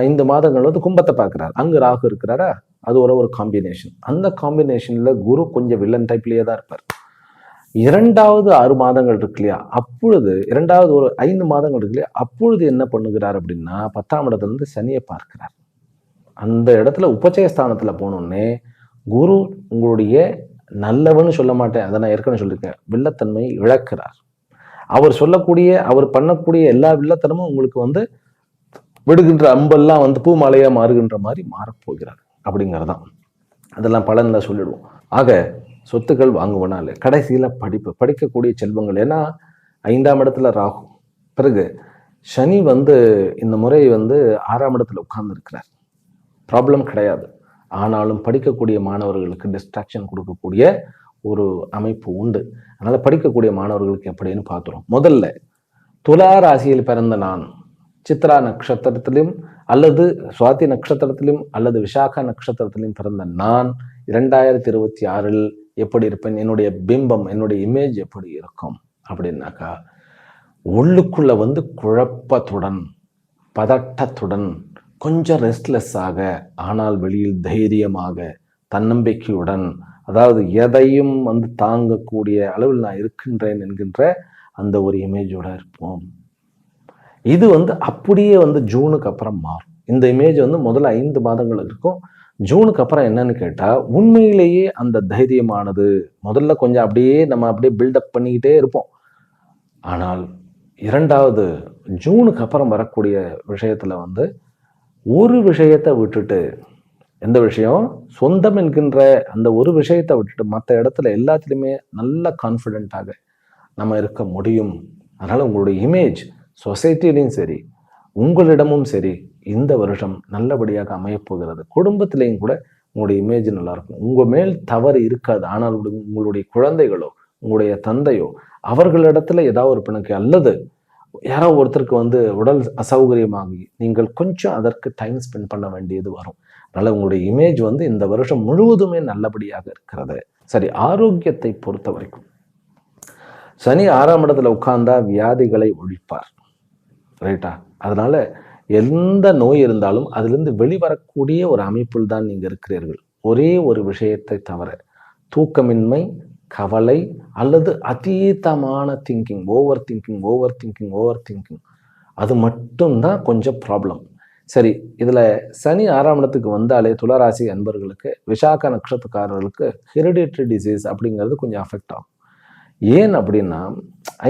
5 மாதங்கள் கும்பத்தை பார்க்கிறார். அங்கு ராகு இருக்கிறாரா, அது ஒரு காம்பினேஷன். அந்த காம்பினேஷன்ல குரு கொஞ்சம் வில்லன் டைப்லயே தான் இருப்பார். 2வது 6 மாதங்கள் இருக்கு இல்லையா, அப்பொழுது 2வது ஒரு 5 மாதங்கள் இருக்கு இல்லையா, அப்பொழுது என்ன பண்ணுகிறார் அப்படின்னா 10ஆம் இடத்துல சனியை பார்க்கிறார். அந்த இடத்துல உபச்சயஸ்தானத்துல போனோடனே குரு உங்களுடைய நல்லவன்னு சொல்ல மாட்டேன், அதை நான் ஏற்கனவே சொல்லியிருக்கேன், வில்லத்தன்மையை இழக்கிறார். அவர் பண்ணக்கூடிய எல்லா வில்லத்தனமும் உங்களுக்கு விடுகின்ற அம்பெல்லாம் பூமாலையா மாறுகின்ற மாதிரி மாறப்போகிறார் அப்படிங்கிறதான். அதெல்லாம் பலன்ல சொல்லிடுவோம். ஆக சொத்துக்கள் வாங்குவனால கடைசியில படிக்கக்கூடிய செல்வங்கள். ஏன்னா 5ஆம் இடத்துல ராகு, பிறகு சனி இந்த முறை 6ஆம் இடத்துல உட்கார்ந்து இருக்கிறார். ப்ராப்ளம் கிடையாது. ஆனாலும் படிக்கக்கூடிய மாணவர்களுக்கு டிஸ்ட்ராக்ஷன் கொடுக்கக்கூடிய ஒரு அமைப்பு உண்டு. அதனால படிக்கக்கூடிய மாணவர்களுக்கு எப்படின்னு பார்த்துரும். முதல்ல துலா ராசியில் பிறந்த நான் சித்ரா நட்சத்திரத்திலும் அல்லது சுவாதி நட்சத்திரத்திலும் அல்லது விசாகா நட்சத்திரத்திலும் பிறந்த நான் 2026 எப்படி இருப்பேன், என்னுடைய பிம்பம், என்னுடைய இமேஜ் எப்படி இருக்கும் அப்படின்னாக்கா, உள்ளுக்குள்ள குழப்பத்துடன், பதட்டத்துடன், கொஞ்சம் ரெஸ்ட்லெஸ்ஸாக, ஆனால் வெளியில் தைரியமாக, தன்னம்பிக்கையுடன், அதாவது எதையும் தாங்கக்கூடிய அளவில் நான் இருக்கின்றேன் என்கின்ற அந்த ஒரு இமேஜோட இருப்போம். இது அப்படியே ஜூனுக்கு அப்புறம் மாறும். இந்த இமேஜ் முதல்ல 5 மாதங்கள் இருக்கும். ஜூனுக்கு அப்புறம் என்னன்னு கேட்டா, உண்மையிலேயே அந்த தைரியமானது முதல்ல கொஞ்சம் நம்ம அப்படியே பில்டப் பண்ணிக்கிட்டே இருப்போம். ஆனால் 2வது ஜூனுக்கு அப்புறம் வரக்கூடிய விஷயத்துல ஒரு விஷயத்தை விட்டுட்டு, எந்த விஷயம், சொந்தம் என்கின்ற அந்த ஒரு விஷயத்தை விட்டுட்டு மற்ற இடத்துல எல்லாத்துலேயுமே நல்ல கான்ஃபிடென்ட்டாக நம்ம இருக்க முடியும். அதனால உங்களுடைய இமேஜ் சொசைட்டிலையும் சரி, உங்களிடமும் சரி, இந்த வருஷம் நல்லபடியாக அமையப்போகிறது. குடும்பத்திலையும் கூட உங்களுடைய இமேஜ் நல்லா இருக்கும். உங்க மேல் தவறு இருக்காது. ஆனால் உங்களுடைய குழந்தைகளோ, உங்களுடைய தந்தையோ, அவர்களிடத்துல ஏதாவது ஒரு பிணக்கு அல்லது யாரோ ஒருத்தருக்கு வந்து உடல் அசௌகரியமாகி நீங்கள் கொஞ்சம் அதற்கு டைம் ஸ்பெண்ட் பண்ண வேண்டியது வரும். அதனால உங்களுடைய இமேஜ் வந்து இந்த வருஷம் முழுவதுமே நல்லபடியாக இருக்கிறது. சரி, ஆரோக்கியத்தை பொறுத்த வரைக்கும் சனி 6ஆம் இடத்துல உட்கார்ந்தா வியாதிகளை ஒழிப்பார். ரைட்டா? அதனால எந்த நோய் இருந்தாலும் அதிலிருந்து வெளிவரக்கூடிய ஒரு அமைப்பில் தான் நீங்க இருக்கிறீர்கள். ஒரே ஒரு விஷயத்தை தவிர தூக்கமின்மை, கவலை அல்லது அதீதமான திங்கிங், ஓவர் திங்கிங் அது மட்டும்தான் கொஞ்சம் ப்ராப்ளம். சரி, இதுல சனி 6ஆம் இடத்துக்கு வந்தாலே துளாராசி அன்பர்களுக்கு, விசாக நட்சத்திரக்காரர்களுக்கு ஹெரிடிட்டரி டிசீஸ் அப்படிங்கிறது கொஞ்சம் அஃபெக்ட் ஆகும். ஏன் அப்படின்னா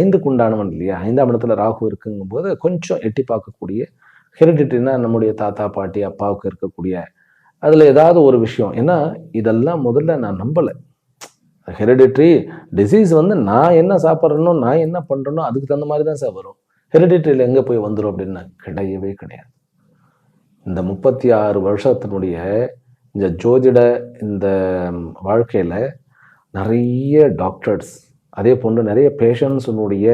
5க்கு உண்டானவன் இல்லையா, 5ஆம் இடத்துல ராகு இருக்குங்கும் போது கொஞ்சம் எட்டி பார்க்கக்கூடிய ஹெரிடிட்டரினா நம்முடைய தாத்தா பாட்டி அப்பாவுக்கு இருக்கக்கூடிய அதுல ஏதாவது ஒரு விஷயம். ஏன்னா இதெல்லாம் முதல்ல நான் நம்பலை. ஹெரிடிட்டரி டிசீஸ் வந்து நான் என்ன சாப்பிட்றேனோ நான் என்ன பண்றேனோ அதுக்கு தகுந்த மாதிரி தான் சார் வரும். ஹெரிடிட்டரியில் எங்கே போய் வந்துடும் அப்படின்னா கிடையவே கிடையாது. இந்த 36 வருஷத்தினுடைய இந்த ஜோதிட இந்த வாழ்க்கையில் நிறைய டாக்டர்ஸ், அதே போன்று நிறைய பேஷண்ட்ஸுடைய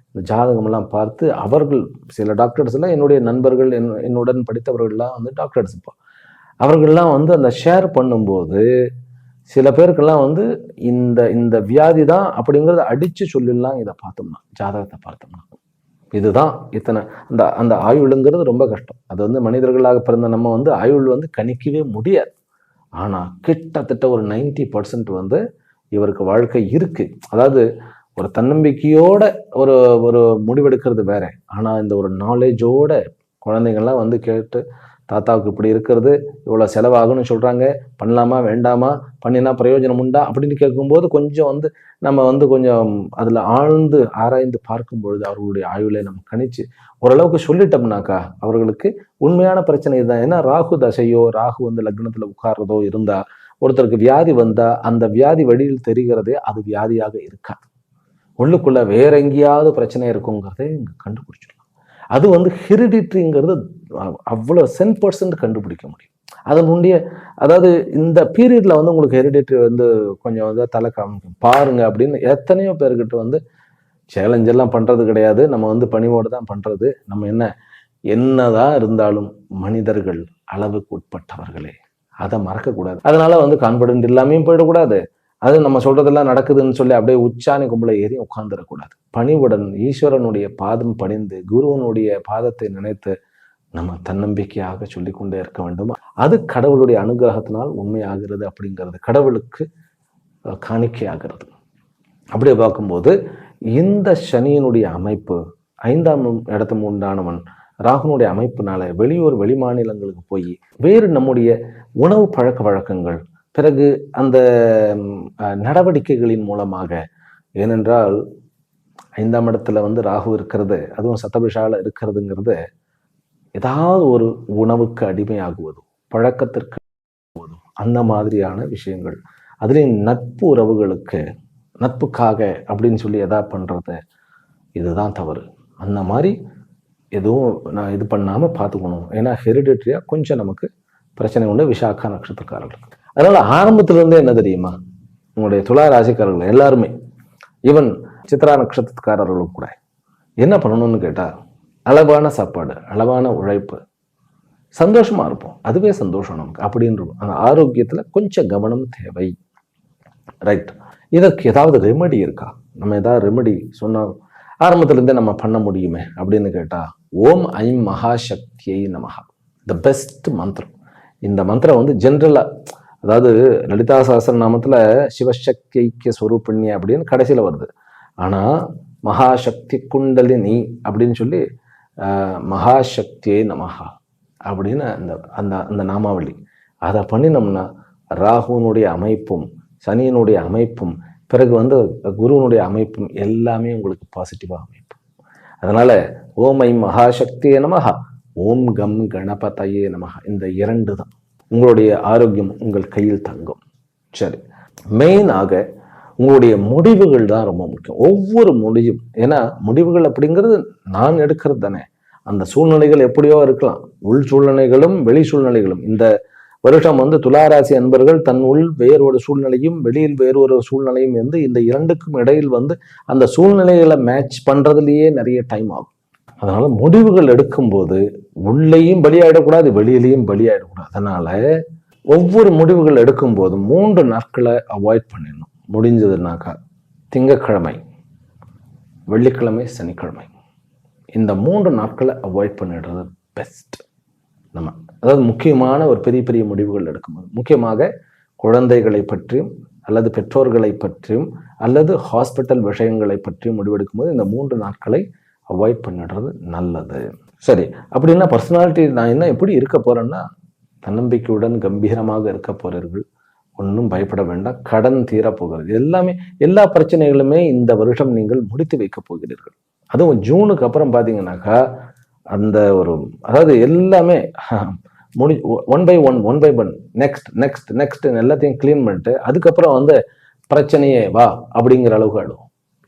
இந்த ஜாதகமெல்லாம் பார்த்து அவர்கள் சில டாக்டர்ஸ் எல்லாம் என்னுடைய நண்பர்கள், என்னுடன் படித்தவர்கள்லாம் வந்து டாக்டர்ஸ். இப்போ அவர்கள்லாம் வந்து அந்த ஷேர் பண்ணும்போது சில பேருக்கெல்லாம் வந்து இந்த இந்த வியாதி தான் அப்படிங்கிறத அடித்து சொல்லிடலாம். இதை பார்த்தோம்னா, ஜாதகத்தை பார்த்தோம்னா இதுதான் இத்தனை அந்த அந்த ஆயுளுங்கிறது ரொம்ப கஷ்டம். அது வந்து மனிதர்களாக பிறந்த நம்ம வந்து ஆயுள் வந்து கணிக்கவே முடியாது. ஆனால் கிட்டத்தட்ட ஒரு 90% வந்து இவருக்கு வாழ்க்கை இருக்கு. அதாவது ஒரு தன்னம்பிக்கையோட ஒரு ஒரு முடிவெடுக்கிறது வேற. ஆனால் இந்த ஒரு நாலேஜோட குழந்தைங்கள்லாம் வந்து கேட்டு தாத்தாவுக்கு இப்படி இருக்கிறது, இவ்வளோ செலவாகுன்னு சொல்கிறாங்க, பண்ணலாமா வேண்டாமா, பண்ணினா பிரயோஜனம் உண்டா அப்படின்னு கேட்கும்போது கொஞ்சம் வந்து நம்ம வந்து கொஞ்சம் அதில் ஆழ்ந்து ஆராய்ந்து பார்க்கும்பொழுது அவர்களுடைய ஆயுளை நம்ம கணிச்சு ஓரளவுக்கு சொல்லிட்டோம்னாக்கா அவர்களுக்கு உண்மையான பிரச்சனை இதுதான். ஏன்னா ராகு தசையோ ராகு வந்து லக்னத்தில் உட்கார்றதோ இருந்தால் ஒருத்தருக்கு வியாதி வந்தால் அந்த வியாதி வழியில் தெரிகிறதே அது வியாதியாக இருக்காது. உள்ளுக்குள்ள வேற எங்கேயாவது பிரச்சனை இருக்குங்கிறதே இங்கே கண்டுபிடிச்சிடலாம். அது வந்து ஹெரிடிட்ரிங்கிறது அவ்வளோ 10% கண்டுபிடிக்க முடியும். அதனுடைய அதாவது இந்த பீரியட்ல வந்து உங்களுக்கு ஹெரிடிட்ரி வந்து கொஞ்சம் வந்து தலை காமிக்கும் பாருங்க அப்படின்னு எத்தனையோ பேர்கிட்ட வந்து சேலஞ்ச் எல்லாம் பண்றது கிடையாது. நம்ம வந்து பணிவோடு தான் பண்றது. நம்ம என்னதான் இருந்தாலும் மனிதர்கள் அளவுக்கு உட்பட்டவர்களே, அதை மறக்கக்கூடாது. அதனால வந்து கான்பிடென்ட் இல்லாமையும் போயிடக்கூடாது. அது நம்ம சொல்றதெல்லாம் நடக்குதுன்னு சொல்லி அப்படியே உச்சாணி கும்பலை ஏறி உட்கார்ந்துடக்கூடாது. பணிவுடன் ஈஸ்வரனுடைய பாதம் பணிந்து குருவனுடைய பாதத்தை நினைத்து நம்ம தன்னம்பிக்கையாக சொல்லிக்கொண்டே இருக்க வேண்டும். அது கடவுளுடைய அனுகிரகத்தினால் உண்மையாகிறது அப்படிங்கிறது கடவுளுக்கு காணிக்கையாகிறது. அப்படியே பார்க்கும்போது இந்த சனியினுடைய அமைப்பு 5ஆம் இடத்துக்கு உண்டானவன் ராகுனுடைய அமைப்புனால வெளியூர் வெளி மாநிலங்களுக்கு போய் வேறு நம்முடைய உணவு பழக்க வழக்கங்கள், பிறகு அந்த நடவடிக்கைகளின் மூலமாக, ஏனென்றால் 5ஆம் இடத்துல வந்து ராகு இருக்கிறது, அதுவும் சத்தபிஷால இருக்கிறதுங்கிறது ஏதாவது ஒரு உணவுக்கு அடிமையாகுவதோ பழக்கத்திற்கு அந்த மாதிரியான விஷயங்கள். அதுலேயும் நட்பு உறவுகளுக்கு நட்புக்காக அப்படின்னு சொல்லி எதாவது பண்றது இதுதான் தவறு. அந்த மாதிரி எதுவும் நான் இது பண்ணாம பார்த்துக்கணும். ஏன்னா ஹெரிடிட்டரியா கொஞ்சம் நமக்கு பிரச்சனை உண்டு விசாக நட்சத்திரக்காரர்களுக்கு. அதனால ஆரம்பத்துல இருந்தே என்ன தெரியுமா, உங்களுடைய துலா ராசிக்காரர்கள் எல்லாருமே, ஈவன் சித்ரா நட்சத்திரக்காரர்களும் கூட என்ன பண்ணணும்னு கேட்டா, அளவான சாப்பாடு, அளவான உழைப்பு, சந்தோஷமா இருப்போம், அதுவே சந்தோஷம் நமக்கு அப்படின்ற அந்த ஆரோக்கியத்துல கொஞ்சம் கவனம் தேவை. ரைட். இதற்கு ஏதாவது ரெமெடி இருக்கா? நம்ம ஏதாவது ரெமெடி சொன்னால் ஆரம்பத்துல இருந்தே நம்ம பண்ண முடியுமே அப்படின்னு கேட்டா, ஓம் ஐம் மகாசக்தியை நமஹா, த பெஸ்ட் மந்திரம். இந்த மந்திரம் வந்து ஜென்ரலா, அதாவது லலிதா சஹஸ்ரநாமத்துல சிவசக்தி ஐக்கிய ஸ்வரூபிணி அப்படின்னு கடைசியில வருது. ஆனா மகாசக்தி குண்டலினி அப்படின்னு சொல்லி மகாசக்தியை நமஹா அப்படின்னு அந்த அந்த அந்த நாமாவளி அதை பண்ணினோம்னா ராகுனுடைய அமைப்பும் சனியினுடைய அமைப்பும் பிறகு வந்து குருவனுடைய அமைப்பும் எல்லாமே உங்களுக்கு பாசிட்டிவா அமைப்பு. அதனால ஓம் ஐம் மகாசக்தியே நமஹா, ஓம் கம் கணபதையே நமஹா, இந்த 2 தான் உங்களுடைய ஆரோக்கியம் உங்கள் கையில் தங்கும். சரி, மெயினாக உங்களுடைய முடிவுகள் தான் ரொம்ப முக்கியம். ஒவ்வொரு முடிவும், ஏன்னா முடிவுகள் அப்படிங்கிறது நான் எடுக்கிறது தானே. அந்த சூழ்நிலைகள் எப்படியோ இருக்கலாம், உள் சூழ்நிலைகளும் வெளி சூழ்நிலைகளும். இந்த வருஷம் வந்து துளாராசி அன்பர்கள் தன் உள் வேறொரு சூழ்நிலையும் வெளியில் வேறொரு சூழ்நிலையும் வந்து இந்த 2க்கும் இடையில் வந்து அந்த சூழ்நிலைகளை மேட்ச் பண்றதுலயே நிறைய டைம் ஆகும். அதனால முடிவுகள் எடுக்கும்போது உள்ளேயும் பலியாயிடக்கூடாது, வெளியிலையும் பலியாயிடக்கூடாது. அதனால ஒவ்வொரு முடிவுகள் எடுக்கும் போதும் 3 நாட்களை அவாய்ட் பண்ணிடணும். முடிஞ்சதுனாக்கா திங்கட்கிழமை, வெள்ளிக்கிழமை, சனிக்கிழமை, இந்த 3 நாட்களை அவாய்ட் பண்ணிடுறது பெஸ்ட். நம்ம அதாவது முக்கியமான ஒரு பெரிய பெரிய முடிவுகள் எடுக்கும்போது, முக்கியமாக குழந்தைகளை பற்றியும் அல்லது பெற்றோர்களை பற்றியும் அல்லது ஹாஸ்பிட்டல் விஷயங்களை பற்றியும் முடிவெடுக்கும்போது இந்த 3 நாட்களை அவாய்ட் பண்ணிடுறது நல்லது. சரி, அப்படின்னா பர்சனாலிட்டி நான் என்ன எப்படி இருக்க போறேன்னா, தன்னம்பிக்கையுடன் கம்பீரமாக இருக்க போறீர்கள். ஒன்றும் பயப்பட வேண்டாம். கடன் தீரப்போகிறது. எல்லா பிரச்சனைகளுமே இந்த வருஷம் நீங்கள் முடித்து வைக்க போகிறீர்கள். அதுவும் ஜூனுக்கு அப்புறம் பார்த்தீங்கன்னாக்கா அந்த ஒரு அதாவது எல்லாமே ஒன் பை ஒன் நெக்ஸ்ட் எல்லாத்தையும் கிளீன் பண்ணிட்டு அதுக்கப்புறம் வந்து பிரச்சனையே வா அப்படிங்கிற அளவுக்கு ஆயிடும்.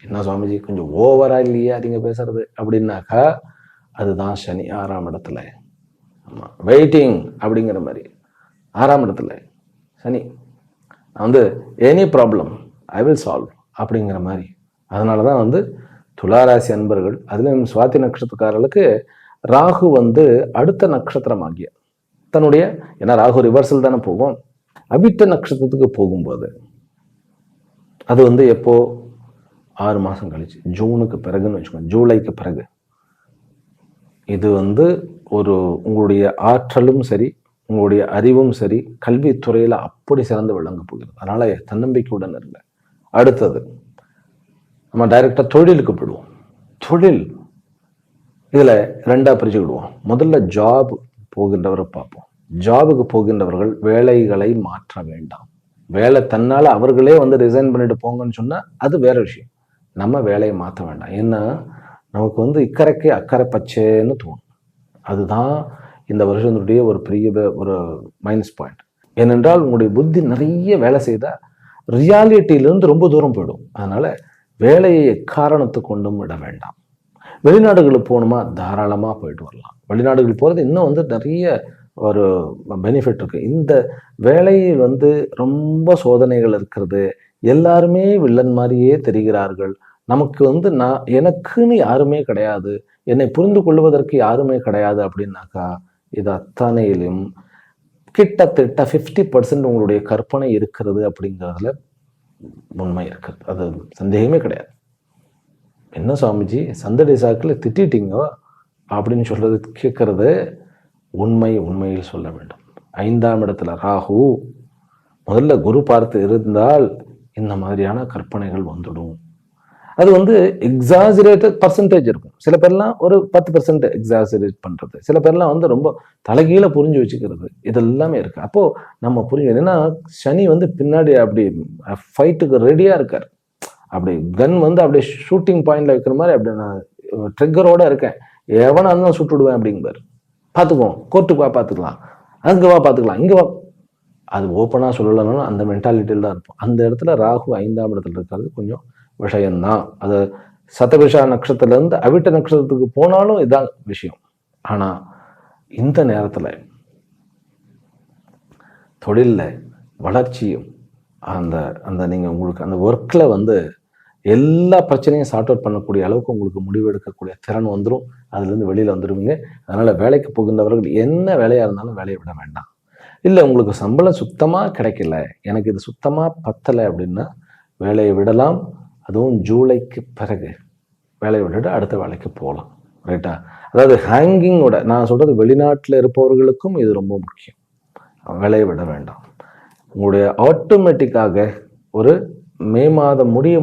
என்ன சுவாமிஜி கொஞ்சம் ஓவரா இல்லையா நீங்க பேசுறது அப்படின்னாக்கா அதுதான் சனி 6ஆம் இடத்துல. ஆமா, வெயிட்டிங் அப்படிங்கிற மாதிரி 6ஆம் இடத்துல சனி வந்து any problem I will solve அப்படிங்கிற மாதிரி. அதனால தான் வந்து துளாராசி அன்பர்கள், அதுலேயும் சுவாதி நட்சத்திரக்காரர்களுக்கு ராகு வந்து அடுத்த நட்சத்திரமாகிய தன்னுடைய, ஏன்னா ராகு ரிவர்சல் தானே போகும், அவிட்ட நட்சத்திரத்துக்கு போகும்போது அது வந்து எப்போ 6 மாதம் கழிச்சு ஜூனுக்கு பிறகுன்னு வச்சுக்கோங்க, ஜூலைக்கு பிறகு. இது வந்து ஒரு உங்களுடைய ஆற்றலும் சரி, உங்களுடைய அறிவும் சரி, கல்வித்துறையில் அப்படி சிறந்து விளங்க போகிறது. அதனால தன்னம்பிக்கையுடன் இருங்க. அடுத்தது நம்ம டைரக்டா தொழிலுக்கு போயிடுவோம். தொழில் இதுல 2ஆ பிரிச்சுக்கிடுவோம். முதல்ல ஜாப் போகின்றவரை பார்ப்போம். ஜாபுக்கு போகின்றவர்கள் வேலைகளை மாற்ற வேண்டாம். வேலை தன்னால அவர்களே வந்து ரிசைன் பண்ணிட்டு போங்கன்னு சொன்னா அது வேற விஷயம். நம்ம வேலையை மாற்ற வேண்டாம். ஏன்னா நமக்கு வந்து இக்கரைக்கு அக்கறை பச்சைன்னு தோணும். அதுதான் இந்த வருஷத்துடைய ஒரு பெரிய ஒரு மைனஸ் பாயிண்ட். ஏனென்றால் உங்களுடைய புத்தி நிறைய வேலை செய்தா ரியாலிட்டியிலிருந்து ரொம்ப தூரம் போயிடும். அதனால வேலையை எக்காரணத்தை கொண்டும் விட வேண்டாம். வெளிநாடுகளுக்கு போகணுமா தாராளமாக போயிட்டு வரலாம். வெளிநாடுகள் போகிறது இன்னும் வந்து நிறைய ஒரு பெனிஃபிட் இருக்கு. இந்த வேலையில் வந்து ரொம்ப சோதனைகள் இருக்கிறது. எல்லாருமே வில்லன் மாதிரியே தெரிகிறார்கள். நமக்கு வந்து எனக்குன்னு யாருமே கிடையாது, என்னை புரிந்து கொள்வதற்கு யாருமே கிடையாது அப்படின்னாக்கா இது அத்தனையிலும் கிட்டத்தட்ட 50% உங்களுடைய கற்பனை இருக்கிறது அப்படிங்கிறதுல உண்மை இருக்குது. அது சந்தேகமே கிடையாது. என்ன சுவாமிஜி சந்தடி சாக்கில் திட்டிட்டீங்க அப்படின்னு சொல்றது கேட்கறது உண்மையில் சொல்ல வேண்டும். 5ஆம் இடத்துல ராகு, முதல்ல குரு பார்த்து இருந்தால் இந்த மாதிரியான கற்பனைகள் வந்துடும். அது வந்து எக்ஸாஜரேட்டட் பர்சன்டேஜ் இருக்கும். சில பேர்லாம் ஒரு 10% எக்ஸாஜரேட் பண்றது, சில பேர்லாம் வந்து ரொம்ப தலைகீழ புரிஞ்சு வச்சுக்கிறது, இதெல்லாமே இருக்கு. அப்போ நம்ம புரிஞ்சு, ஏன்னா சனி வந்து பின்னாடி அப்படி ஃபைட்டுக்கு ரெடியா இருக்காரு. அப்படி கன் வந்து அப்படியே ஷூட்டிங் பாயிண்ட்ல வைக்கிற மாதிரி அப்படி நான் ட்ரிக்கரோட இருக்கேன், எவனா இருந்தாலும் சுட்டு விடுவேன் அப்படிங்கிறாரு. பார்த்துக்குவோம், கோர்ட்டுக்கு வா பார்த்துக்கலாம், அங்க வா பார்த்துக்கலாம், இங்க வா. அது ஓப்பனா சொல்லலைனாலும் அந்த மென்டாலிட்டியில் தான் இருப்போம். அந்த இடத்துல ராகு 5ஆம் இடத்துல இருக்கிறது கொஞ்சம் விஷயம்தான். அது சதபிஷா நட்சத்திரத்திலிருந்து அவிட்ட நட்சத்திரத்துக்கு போனாலும் இதுதான் விஷயம். ஆனா இந்த நேரத்துல தொழில்ல வளர்ச்சியும் அந்த அந்த நீங்க உங்களுக்கு அந்த ஒர்க்ல வந்து எல்லா பிரச்சனையும் சார்ட் அவுட் பண்ணக்கூடிய அளவுக்கு உங்களுக்கு முடிவு எடுக்கக்கூடிய திறன் வந்துடும். அதுல இருந்து வெளியில வந்துடுவீங்க. அதனால வேலைக்கு போகின்றவர்கள் என்ன வேலையா இருந்தாலும் வேலையை விட வேண்டாம். இல்லை உங்களுக்கு சம்பளம் சுத்தமா கிடைக்கல, எனக்கு இது சுத்தமா பத்தலை அப்படின்னா வேலையை விடலாம். அதுவும் ஜூலைக்கு பிறகு வேலையை விட்டுட்டு அடுத்த வேலைக்கு போகலாம். ரைட்டா? அதாவது ஹேங்கிங்கோட நான் சொல்றது வெளிநாட்டில் இருப்பவர்களுக்கும் இது ரொம்ப முக்கியம். வேலையை விட வேண்டாம். உங்களுடைய ஆட்டோமேட்டிக்காக ஒரு மே மாதம் முடிய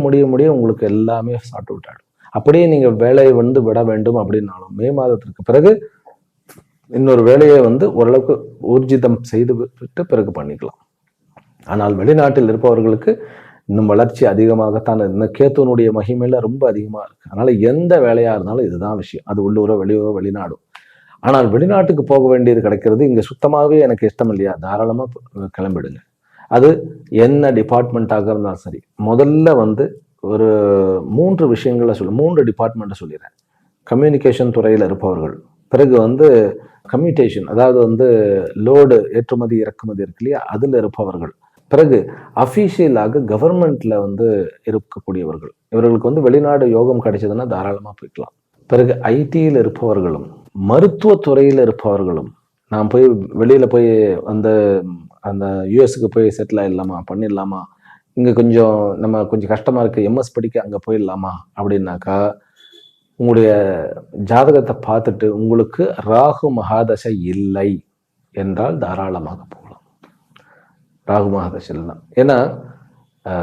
உங்களுக்கு எல்லாமே சார்ட் அவுட் ஆகிடும். அப்படியே நீங்க வேலையை வந்து விட வேண்டும் அப்படின்னாலும் மே மாதத்திற்கு பிறகு இன்னொரு வேலையை வந்து ஓரளவுக்கு ஊர்ஜிதம் செய்து விட்டு பிறகு பண்ணிக்கலாம். ஆனால் வெளிநாட்டில் இருப்பவர்களுக்கு இன்னும் வளர்ச்சி அதிகமாகத்தான், இந்த கேத்துவனுடைய மகிமையில ரொம்ப அதிகமா இருக்கு. அதனால எந்த வேலையா இருந்தாலும் இதுதான் விஷயம். அது உள்ளூரோ வெளியூரோ வெளிநாடும். ஆனால் வெளிநாட்டுக்கு போக வேண்டியது கிடைக்கிறது. இங்க சுத்தமாகவே எனக்கு இஷ்டம் இல்லையா, தாராளமா கிளம்பிடுங்க. அது என்ன டிபார்ட்மெண்ட்டாக இருந்தாலும் சரி. முதல்ல வந்து ஒரு 3 விஷயங்களை 3 டிபார்ட்மெண்ட்டை சொல்லிடுறேன். கம்யூனிகேஷன் துறையில் இருப்பவர்கள், பிறகு வந்து கம்யூட்டேஷன், அதாவது வந்து லோடு ஏற்றுமதி இறக்குமதி இருக்கு இல்லையா, அதுல இருப்பவர்கள், பிறகு அஃபீஷியலாக கவர்மெண்ட்ல வந்து இருக்கக்கூடியவர்கள். இவர்களுக்கு வந்து வெளிநாடு யோகம் கிடைச்சதுன்னா தாராளமா போய்க்கலாம். பிறகு ஐடியில் இருப்பவர்களும் மருத்துவத்துறையில் இருப்பவர்களும், நான் போய் வெளியில் போய் அந்த அந்த யூஎஸ்க்கு போய் செட்டில் ஆகிடலாமா, பண்ணிடலாமா, இங்கே கொஞ்சம் நம்ம கொஞ்சம் கஷ்டமாக இருக்குது, எம்எஸ் படிக்க அங்கே போயிடலாமா அப்படின்னாக்கா, உங்களுடைய ஜாதகத்தை பார்த்துட்டு உங்களுக்கு ராகு மகாதசை இல்லை என்றால் தாராளமாக போகலாம். ராகு மகாதசையில் தான். ஏன்னா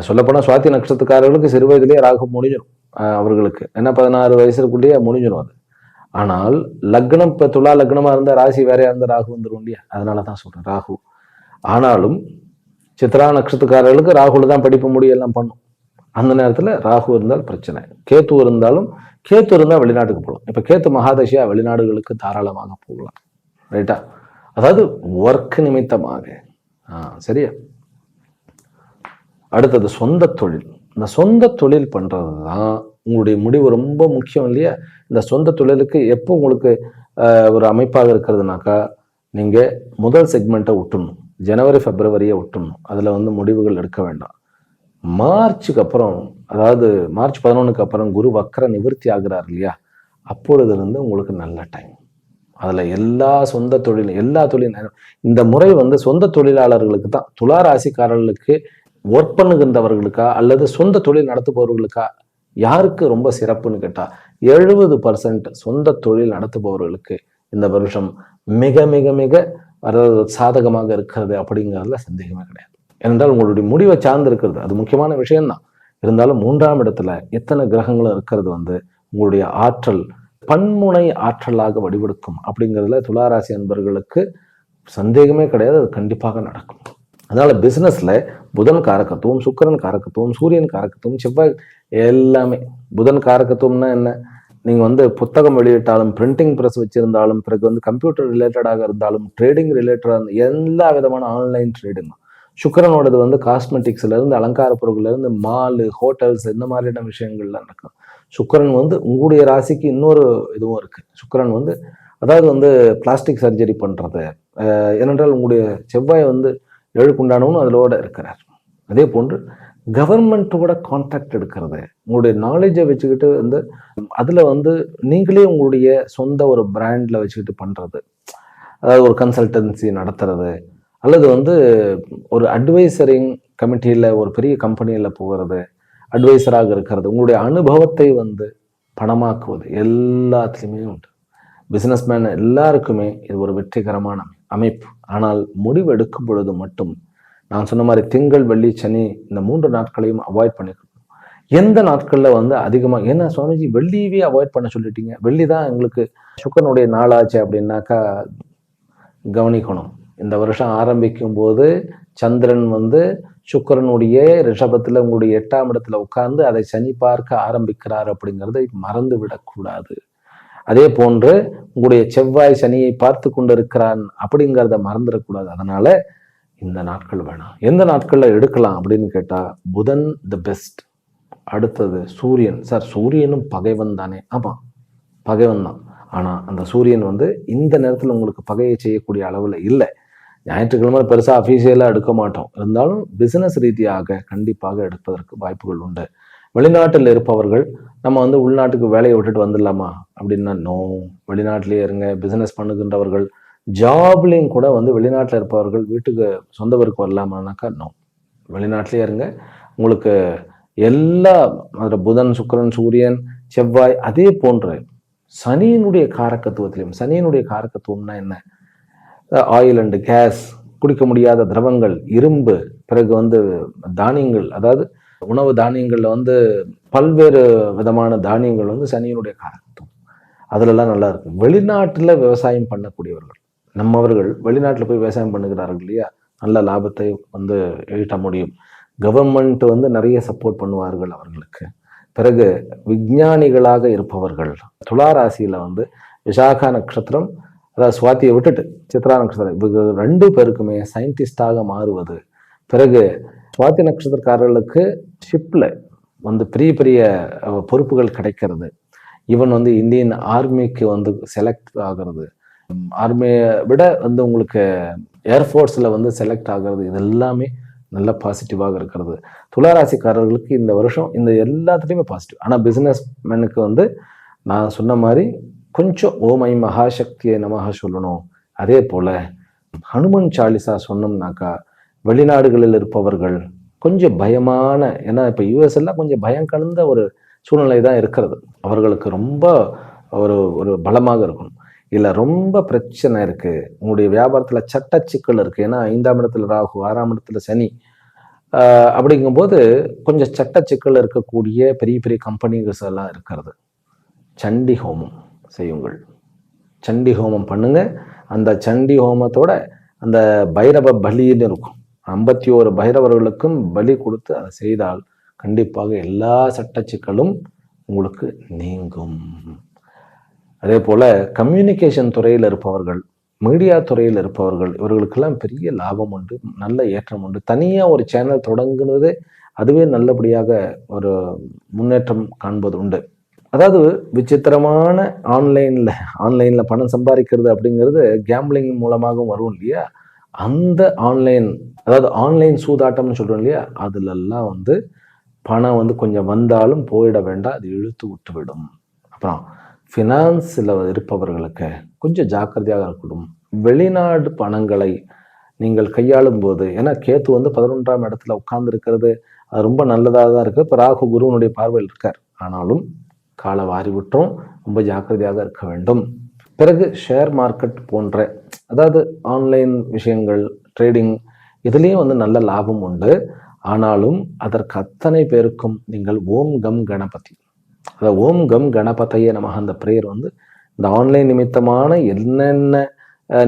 சொல்லப்போனால் சுவாதி நட்சத்திரக்காரர்களுக்கு சிறு வயதிலேயே ராகு முடிஞ்சிடும். அவர்களுக்கு ஏன்னா 16 வயசுக்குள்ளேயே முடிஞ்சிடும் அது. ஆனால் லக்னம், இப்போ துலா லக்னமாக இருந்தால் ராசி வேறையா இருந்தால் ராகு வந்துடும் இல்லையா? அதனால தான் சொல்கிறேன் ராகு. ஆனாலும் சித்ரா நட்சத்திரக்காரர்களுக்கு ராகுல தான் படிப்பு முடியும், எல்லாம் பண்ணும். அந்த நேரத்தில் ராகு இருந்தால் பிரச்சனை. கேத்து இருந்தாலும், கேத்து இருந்தால் வெளிநாட்டுக்கு போகலாம். இப்போ கேத்து மகாதசியா வெளிநாடுகளுக்கு தாராளமாக போகலாம். ரைட்டா? அதாவது ஒர்க் நிமித்தமாக. சரியா? அடுத்தது சொந்த தொழில். இந்த சொந்த தொழில் பண்றது தான் உங்களுடைய முடிவு ரொம்ப முக்கியம் இல்லையா? இந்த சொந்த தொழிலுக்கு எப்போ உங்களுக்கு ஒரு அமைப்பாக இருக்கிறதுனாக்கா, நீங்க முதல் செக்மெண்ட்டை விட்டுணும், ஜனவரி பிப்ரவரியை விட்டுணும். அதுல வந்து முடிவுகள் எடுக்க வேண்டாம். மார்ச்சுக்கு அப்புறம், அதாவது மார்ச் 11க்கு அப்புறம் குரு வக்கர நிவர்த்தி ஆகிறார் இல்லையா? அப்பொழுது இருந்து உங்களுக்கு நல்ல டைம். அதுல எல்லா சொந்த தொழில், எல்லா தொழில், இந்த முறை வந்து சொந்த தொழிலாளர்களுக்கு தான், துலா ராசிக்காரர்களுக்கு ஒர்க் பண்ணுகின்றவர்களுக்கா அல்லது சொந்த தொழில் நடத்துபவர்களுக்கா யாருக்கு ரொம்ப சிறப்புன்னு கேட்டா 70% சொந்த தொழில் நடத்துபவர்களுக்கு இந்த வருஷம் மிக மிக மிக சாதகமாக இருக்கிறது அப்படிங்கிறதுல சந்தேகமே கிடையாது. ஏனென்றால் உங்களுடைய முடிவை சார்ந்து இருக்கிறது, அது முக்கியமான விஷயம்தான். இருந்தாலும் 3ஆம் இடத்துல எத்தனை கிரகங்களும் இருக்கிறது வந்து உங்களுடைய ஆற்றல் பன்முனை ஆற்றலாக வடிவெடுக்கும் அப்படிங்கிறதுல துளாராசி அன்பர்களுக்கு சந்தேகமே கிடையாது. அது கண்டிப்பாக நடக்கும். அதனால பிசினஸ்ல புதன் காரகத்துவம், சுக்கிரன் காரகத்துவம், சூரியன் காரகத்துவம், செவ்வாய் எல்லாமே. புதன் காரகத்துவம்னா என்ன? நீங்க வந்து புத்தகம் வெளியிட்டாலும், பிரிண்டிங் பிரஸ் வச்சிருந்தாலும், பிறகு வந்து கம்ப்யூட்டர் ரிலேட்டடாக இருந்தாலும், ட்ரேடிங் ரிலேட்டடாக இருந்தாலும், எல்லா விதமான ஆன்லைன் ட்ரேடிங். சுக்கிரனோடது வந்து காஸ்மெட்டிக்ஸ்ல இருந்து, அலங்கார பொருட்கள்ல இருந்து, மாலு, ஹோட்டல்ஸ், இந்த மாதிரியான விஷயங்கள்லாம் நடக்கும். சுக்கிரன் வந்து உங்களுடைய ராசிக்கு இன்னொரு இதுவும் இருக்கு. சுக்கிரன் வந்து அதாவது வந்து பிளாஸ்டிக் சர்ஜரி பண்றது. ஏனென்றால் உங்களுடைய செவ்வாய் வந்து 7க்குண்டானவனும் அதிலோட இருக்கிறார். அதே போன்று கவர்மெண்ட்டோட கான்டாக்ட் எடுக்கிறது, உங்களுடைய நாலேஜை வச்சுக்கிட்டு வந்து அதில் வந்து நீங்களே உங்களுடைய சொந்த ஒரு பிராண்டில் வச்சுக்கிட்டு பண்ணுறது, அதாவது ஒரு கன்சல்டன்சி நடத்துறது, அல்லது வந்து ஒரு அட்வைசரிங் கமிட்டியில் ஒரு பெரிய கம்பெனியில் போகிறது, அட்வைசராக இருக்கிறது, உங்களுடைய அனுபவத்தை வந்து பணமாக்குவது, எல்லாத்துலேயுமே உண்டு. பிஸ்னஸ்மேன் எல்லாருக்குமே இது ஒரு வெற்றிகரமான அமைப்பு. ஆனால் முடிவு எடுக்கும் பொழுது மட்டும் நான் சொன்ன மாதிரி திங்கள், வெள்ளி, சனி இந்த 3 நாட்களையும் அவாய்ட் பண்ணிக்கணும். எந்த நாட்களில் வந்து அதிகமாக, ஏன்னா சுவாமிஜி வெள்ளியவே அவாய்ட் பண்ண சொல்லிட்டீங்க, வெள்ளி தான் எங்களுக்கு சுக்கரனுடைய நாளாச்சு அப்படின்னாக்கா கவனிக்கணும். இந்த வருஷம் ஆரம்பிக்கும் போது சந்திரன் வந்து சுக்கிரனுடைய ரிஷபத்தில் உங்களுடைய 8ஆம் இடத்துல உட்கார்ந்து அதை சனி பார்க்க ஆரம்பிக்கிறார் அப்படிங்கிறதை மறந்து விடக்கூடாது. அதே போன்று உங்களுடைய செவ்வாய் சனியை பார்த்து கொண்டு இருக்கிறான் அப்படிங்கிறத மறந்துடக்கூடாது. அதனால இந்த நாட்கள் வேணாம். எந்த நாட்கள்ல எடுக்கலாம் அப்படின்னு கேட்டா புதன் தி பெஸ்ட். அடுத்தது சூரியன். சார் சூரியனும் பகைவன் தானே? ஆமா, பகைவன் தான். ஆனா அந்த சூரியன் வந்து இந்த நேரத்தில் உங்களுக்கு பகையை செய்யக்கூடிய அளவுல இல்லை. ஞாயிற்றுக்கிழமை பெருசா அஃபீஷியலா எடுக்க மாட்டோம், இருந்தாலும் பிசினஸ் ரீதியாக கண்டிப்பாக எடுப்பதற்கு வாய்ப்புகள் உண்டு. வெளிநாட்டில் இருப்பவர்கள் நம்ம வந்து உள்நாட்டுக்கு வேலையை விட்டுட்டு வந்துடலாமா அப்படின்னா நோ, வெளிநாட்டிலேயே இருங்க. பிசினஸ் பண்ணுகின்றவர்கள் ஜாப்லையும் கூட வந்து வெளிநாட்டில் இருப்பவர்கள் வீட்டுக்கு சொந்த ஊருக்கு வரலாமானாக்கா நோ, வெளிநாட்டிலேயே இருங்க. உங்களுக்கு எல்லா புதன், சுக்கிரன், சூரியன், செவ்வாய், அதே போன்று சனியினுடைய காரகத்துவத்திலையும், சனியினுடைய காரகத்துவம்னா என்ன? ஆயில் அண்ட் கேஸ், குடிக்க முடியாத திரவங்கள், இரும்பு, பிறகு வந்து தானியங்கள், அதாவது உணவு தானியங்கள்ல வந்து பல்வேறு விதமான தானியங்கள் வந்து சனியினுடைய காரகத்துவம். அதுலலாம் நல்லா இருக்கு. வெளிநாட்டுல விவசாயம் பண்ணக்கூடியவர்கள், நம்மவர்கள் வெளிநாட்டுல போய் விவசாயம் பண்ணுகிறார்கள் இல்லையா, நல்ல லாபத்தை வந்து ஈட்ட முடியும். கவர்மெண்ட் வந்து நிறைய சப்போர்ட் பண்ணுவார்கள் அவர்களுக்கு. பிறகு விஞ்ஞானிகளாக இருப்பவர்கள், துலா ராசியில வந்து விசாகா நட்சத்திரம், அதாவது சுவாத்தியை விட்டுட்டு சித்ரா நட்சத்திரம், இவங்க 2 பேருக்குமே சயின்டிஸ்டாக மாறுவது. பிறகு சுவாதி நட்சத்திரக்காரர்களுக்கு ஷிப்ல வந்து பெரிய பெரிய பொறுப்புகள் கிடைக்கிறது. ஈவன் வந்து இந்தியன் ஆர்மிக்கு வந்து செலக்ட் ஆகிறது, ஆர்மியை விட வந்து உங்களுக்கு ஏர்ஃபோர்ஸ்ல வந்து செலக்ட் ஆகிறது, இது எல்லாமே நல்ல பாசிட்டிவாக இருக்கிறது. துளாராசிக்காரர்களுக்கு இந்த வருஷம் இந்த எல்லாத்துலேயுமே பாசிட்டிவ். ஆனால் பிஸ்னஸ் மேனுக்கு வந்து நான் சொன்ன மாதிரி கொஞ்சம் ஓம் ஐ மகாசக்தியை நமக சொல்லணும். அதே போல ஹனுமன் சாலிசா சொன்னோம்னாக்கா வெளிநாடுகளில் இருப்பவர்கள் கொஞ்சம் பயமான, ஏன்னா இப்போ யூஎஸ் எல்லாம் கொஞ்சம் பயம் கலந்த ஒரு சூழ்நிலை தான் இருக்கிறது. அவர்களுக்கு ரொம்ப ஒரு ஒரு பலமாக இருக்கணும். இல்லை ரொம்ப பிரச்சனை இருக்கு, உங்களுடைய வியாபாரத்தில் சட்ட சிக்கல் இருக்கு, ஏன்னா 5ஆம் இடத்துல ராகு, 6ஆம் இடத்துல சனி, அப்படிங்கும்போது கொஞ்சம் சட்ட சிக்கல் இருக்கக்கூடிய பெரிய பெரிய கம்பெனிஸ் எல்லாம் இருக்கிறது. சண்டி ஹோமம் செய்யுங்கள், சண்டி ஹோமம் பண்ணுங்க. அந்த சண்டி ஹோமத்தோட அந்த பைரவ பலின்னு இருக்கும், 51 பைரவர்களுக்கும் பலி கொடுத்து அதை செய்தால் கண்டிப்பாக எல்லா சட்ட சிக்கலும் உங்களுக்கு நீங்கும். அதே போல கம்யூனிகேஷன் துறையில் இருப்பவர்கள், மீடியா துறையில் இருப்பவர்கள், இவர்களுக்கெல்லாம் பெரிய லாபம் உண்டு, நல்ல ஏற்றம் உண்டு. தனியாக ஒரு சேனல் தொடங்குனது அதுவே நல்லபடியாக ஒரு முன்னேற்றம் காண்பது உண்டு. அதாவது விசித்திரமான ஆன்லைனில் பணம் சம்பாதிக்கிறது அப்படிங்கிறது கேம்பிளிங் மூலமாகவும் வரும் இல்லையா? அந்த அதாவது ஆன்லைன் சூதாட்டம்னு சொல்கிறோம் இல்லையா? அதுலெல்லாம் பணம் கொஞ்சம் வந்தாலும் போயிட வேண்டாம், அது இழுத்து விட்டுவிடும். அப்புறம் ஃபினான்ஸில் இருப்பவர்களுக்கு கொஞ்சம் ஜாக்கிரதையாக இருக்கணும். வெளிநாடு பணங்களை நீங்கள் கையாளும் போது, ஏன்னா கேத்து 11ஆம் இடத்துல உட்கார்ந்து இருக்கிறது அது ரொம்ப நல்லதாக தான் இருக்குது. இப்போ ராகு குருவனுடைய பார்வையில் இருக்கார். ஆனாலும் காலை வாரி விட்டும் ரொம்ப ஜாக்கிரதையாக இருக்க வேண்டும். பிறகு ஷேர் மார்க்கெட் போன்ற, அதாவது ஆன்லைன் விஷயங்கள், ட்ரேடிங், இதுலேயும் நல்ல லாபம் உண்டு. ஆனாலும் அதற்கு அத்தனை பேருக்கும் நீங்கள் ஓம் கம் கணபதி, அதாவது ஓம் கம் கணபதியே நமக, அந்த ப்ரேயர் இந்த ஆன்லைன் நிமித்தமான என்னென்ன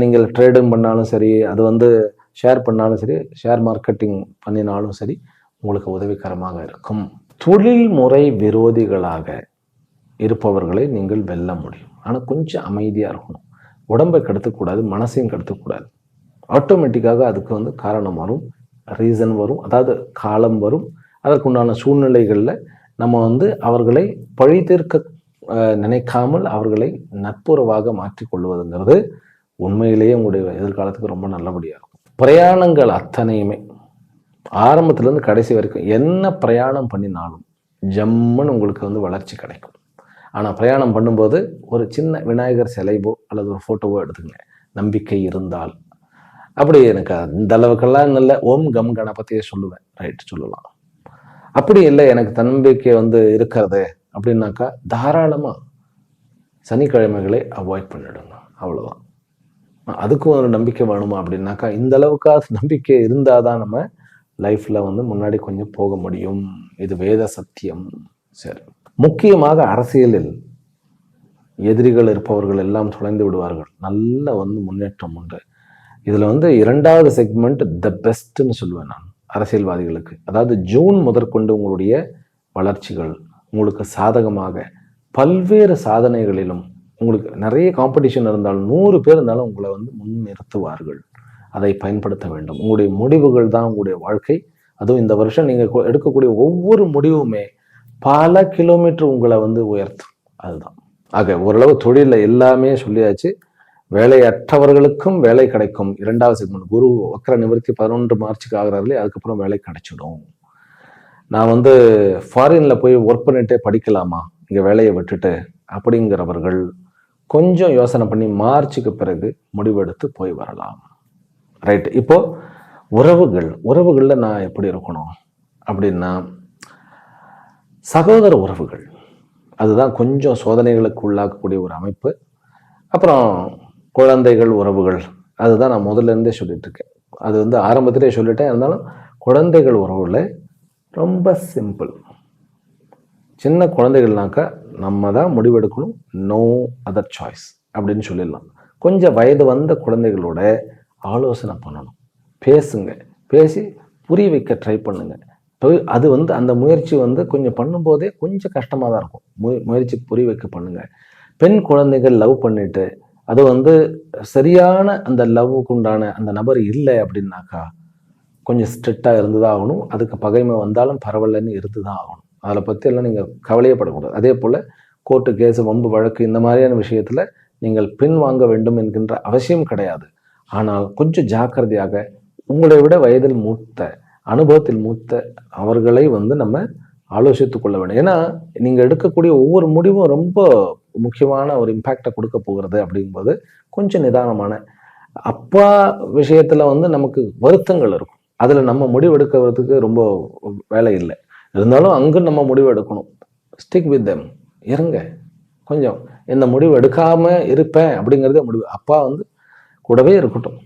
நீங்கள் ட்ரேடிங் பண்ணாலும் சரி, அது ஷேர் பண்ணாலும் சரி, ஷேர் மார்க்கெட்டிங் பண்ணினாலும் சரி, உங்களுக்கு உதவிகரமாக இருக்கும். தொழில் முறை விரோதிகளாக இருப்பவர்களை நீங்கள் வெல்ல முடியும். ஆனால் கொஞ்சம் அமைதியாக இருக்கணும். உடம்பை கெடுத்துக்கூடாது, மனசையும் கெடுத்துக்கூடாது. ஆட்டோமேட்டிக்காக அதுக்கு காரணம் வரும், ரீசன் வரும், அதாவது காலம் வரும். அதற்குண்டான சூழ்நிலைகளில் நம்ம அவர்களை பழி தீர்க்க நினைக்காமல் அவர்களை நட்புறவாக மாற்றிக்கொள்வதுங்கிறது உண்மையிலேயே உங்களுடைய எதிர்காலத்துக்கு ரொம்ப நல்லபடியாக இருக்கும். பிரயாணங்கள் அத்தனையுமே ஆரம்பத்துலேருந்து கடைசி வரைக்கும் என்ன பிரயாணம் பண்ணினாலும் ஜம்முன்னு உங்களுக்கு வளர்ச்சி கிடைக்கும். ஆனால் பிரயாணம் பண்ணும்போது ஒரு சின்ன விநாயகர் சிலைவோ அல்லது ஒரு ஃபோட்டோவோ எடுத்துங்க, நம்பிக்கை இருந்தால். அப்படி எனக்கு இந்த அளவுக்கெல்லாம் நல்ல ஓம் கம் கணபதியை சொல்லுவேன், ரைட், சொல்லலாம். அப்படி இல்லை, எனக்கு தன்னம்பிக்கை இருக்கிறது அப்படின்னாக்கா தாராளமாக சனிக்கிழமைகளை அவாய்ட் பண்ணிடுங்க, அவ்வளோதான். அதுக்கும் ஒரு நம்பிக்கை வேணுமா அப்படின்னாக்கா இந்த அளவுக்காக நம்பிக்கை இருந்தால் தான் நம்ம லைஃப்பில் முன்னாடி கொஞ்சம் போக முடியும். இது வேத சத்தியம். சரி, முக்கியமாக அரசியலில் எதிரிகள் இருப்பவர்கள் எல்லாம் தொலைந்து விடுவார்கள். நல்ல முன்னேற்றம் உண்டு. இதில் 2வது செக்மெண்ட் த பெஸ்ட்னு சொல்லுவேன் நான் அரசியல்வாதிகளுக்கு. அதாவது ஜூன் முதற்கொண்டு உங்களுடைய வளர்ச்சிகள் உங்களுக்கு சாதகமாக, பல்வேறு சாதனைகளிலும் உங்களுக்கு நிறைய காம்படிஷன் இருந்தாலும் 100 பேர் இருந்தாலும் உங்களை முன்னிறுத்துவார்கள். அதை பயன்படுத்த வேண்டும். உங்களுடைய முடிவுகள் தான் உங்களுடைய வாழ்க்கை. அதுவும் இந்த வருஷம் நீங்கள் எடுக்கக்கூடிய ஒவ்வொரு முடிவுமே பல கிலோமீட்டர் உங்களை உயர்த்தும். அதுதான். ஆக ஓரளவு தொழிலில் எல்லாமே சொல்லியாச்சு. வேலையற்றவர்களுக்கும் வேலை கிடைக்கும். 2வது செக்மெண்ட் குரு வக்ர நிவர்த்தி 11 மார்ச்சுக்கு ஆகிறார்களே, அதுக்கப்புறம் வேலை கிடைச்சிடும். நான் ஃபாரின்ல போய் ஒர்க் பண்ணிட்டே படிக்கலாமா இங்கே வேலையை விட்டுட்டு அப்படிங்கிறவர்கள் கொஞ்சம் யோசனை பண்ணி மார்ச்சுக்கு பிறகு முடிவெடுத்து போய் வரலாம். ரைட். இப்போ உறவுகளில் நான் எப்படி இருக்கணும் அப்படின்னா, சகோதர உறவுகள் அதுதான் கொஞ்சம் சோதனைகளுக்கு உள்ளாக்கக்கூடிய ஒரு அமைப்பு. அப்புறம் குழந்தைகள் உறவுகள், அதுதான் நான் முதல்ல இருந்தே சொல்லிட்டு இருக்கேன். அது ஆரம்பத்திலே சொல்லிட்டேன். இருந்தாலும் குழந்தைகள் உறவுல ரொம்ப சிம்பிள். சின்ன குழந்தைகள்னாக்கா நம்ம தான் முடிவெடுக்கணும், நோ அதர் சாய்ஸ் அப்படின்னு சொல்லிடலாம். கொஞ்சம் வயது வந்த குழந்தைகளோட ஆலோசனை பண்ணணும், பேசுங்க, பேசி புரிய வைக்க ட்ரை பண்ணுங்க. அது அந்த முயற்சி கொஞ்சம் பண்ணும்போதே கொஞ்சம் கஷ்டமாக தான் இருக்கும். முயற்சி புரிய வைக்க பண்ணுங்க. பெண் குழந்தைகள் லவ் பண்ணிட்டு அது சரியான அந்த லவ்வுக்கு உண்டான அந்த நபர் இல்லை அப்படின்னாக்கா கொஞ்சம் ஸ்ட்ரிக்டாக இருந்துதான் ஆகணும். அதுக்கு பகைமை வந்தாலும் பரவாயில்லன்னு இருந்துதான் ஆகணும். அதில் பற்றி எல்லாம் நீங்கள் கவலையப்படக்கூடாது. அதே போல் கோர்ட்டு கேஸு வம்பு வழக்கு இந்த மாதிரியான விஷயத்தில் நீங்கள் பின் வாங்க வேண்டும் என்கின்ற அவசியம் கிடையாது. ஆனால் கொஞ்சம் ஜாக்கிரதையாக உங்களை விட வயதில் மூத்த, அனுபவத்தில் மூத்த அவர்களை நம்ம ஆலோசித்து கொள்ள வேண்டும். ஏன்னா நீங்கள் எடுக்கக்கூடிய ஒவ்வொரு முடிவும் ரொம்ப முக்கியமான ஒரு இம்பேக்டை கொடுக்க போகிறது அப்படிங்கும்போது கொஞ்சம் நிதானமான. அப்பா விஷயத்துல வந்து நமக்கு வருத்தங்கள் இருக்கும். அதுல நம்ம முடிவெடுக்கிறதுக்கு ரொம்ப வேலை இல்லை. இருந்தாலும் அங்கு நம்ம முடிவு எடுக்கணும். ஸ்டிக் வித் தெம், இருங்க கொஞ்சம். இந்த முடிவு எடுக்காம இருப்பேன் அப்படிங்கிறதே முடிவு. அப்பா வந்து கூடவே இருக்கட்டும்.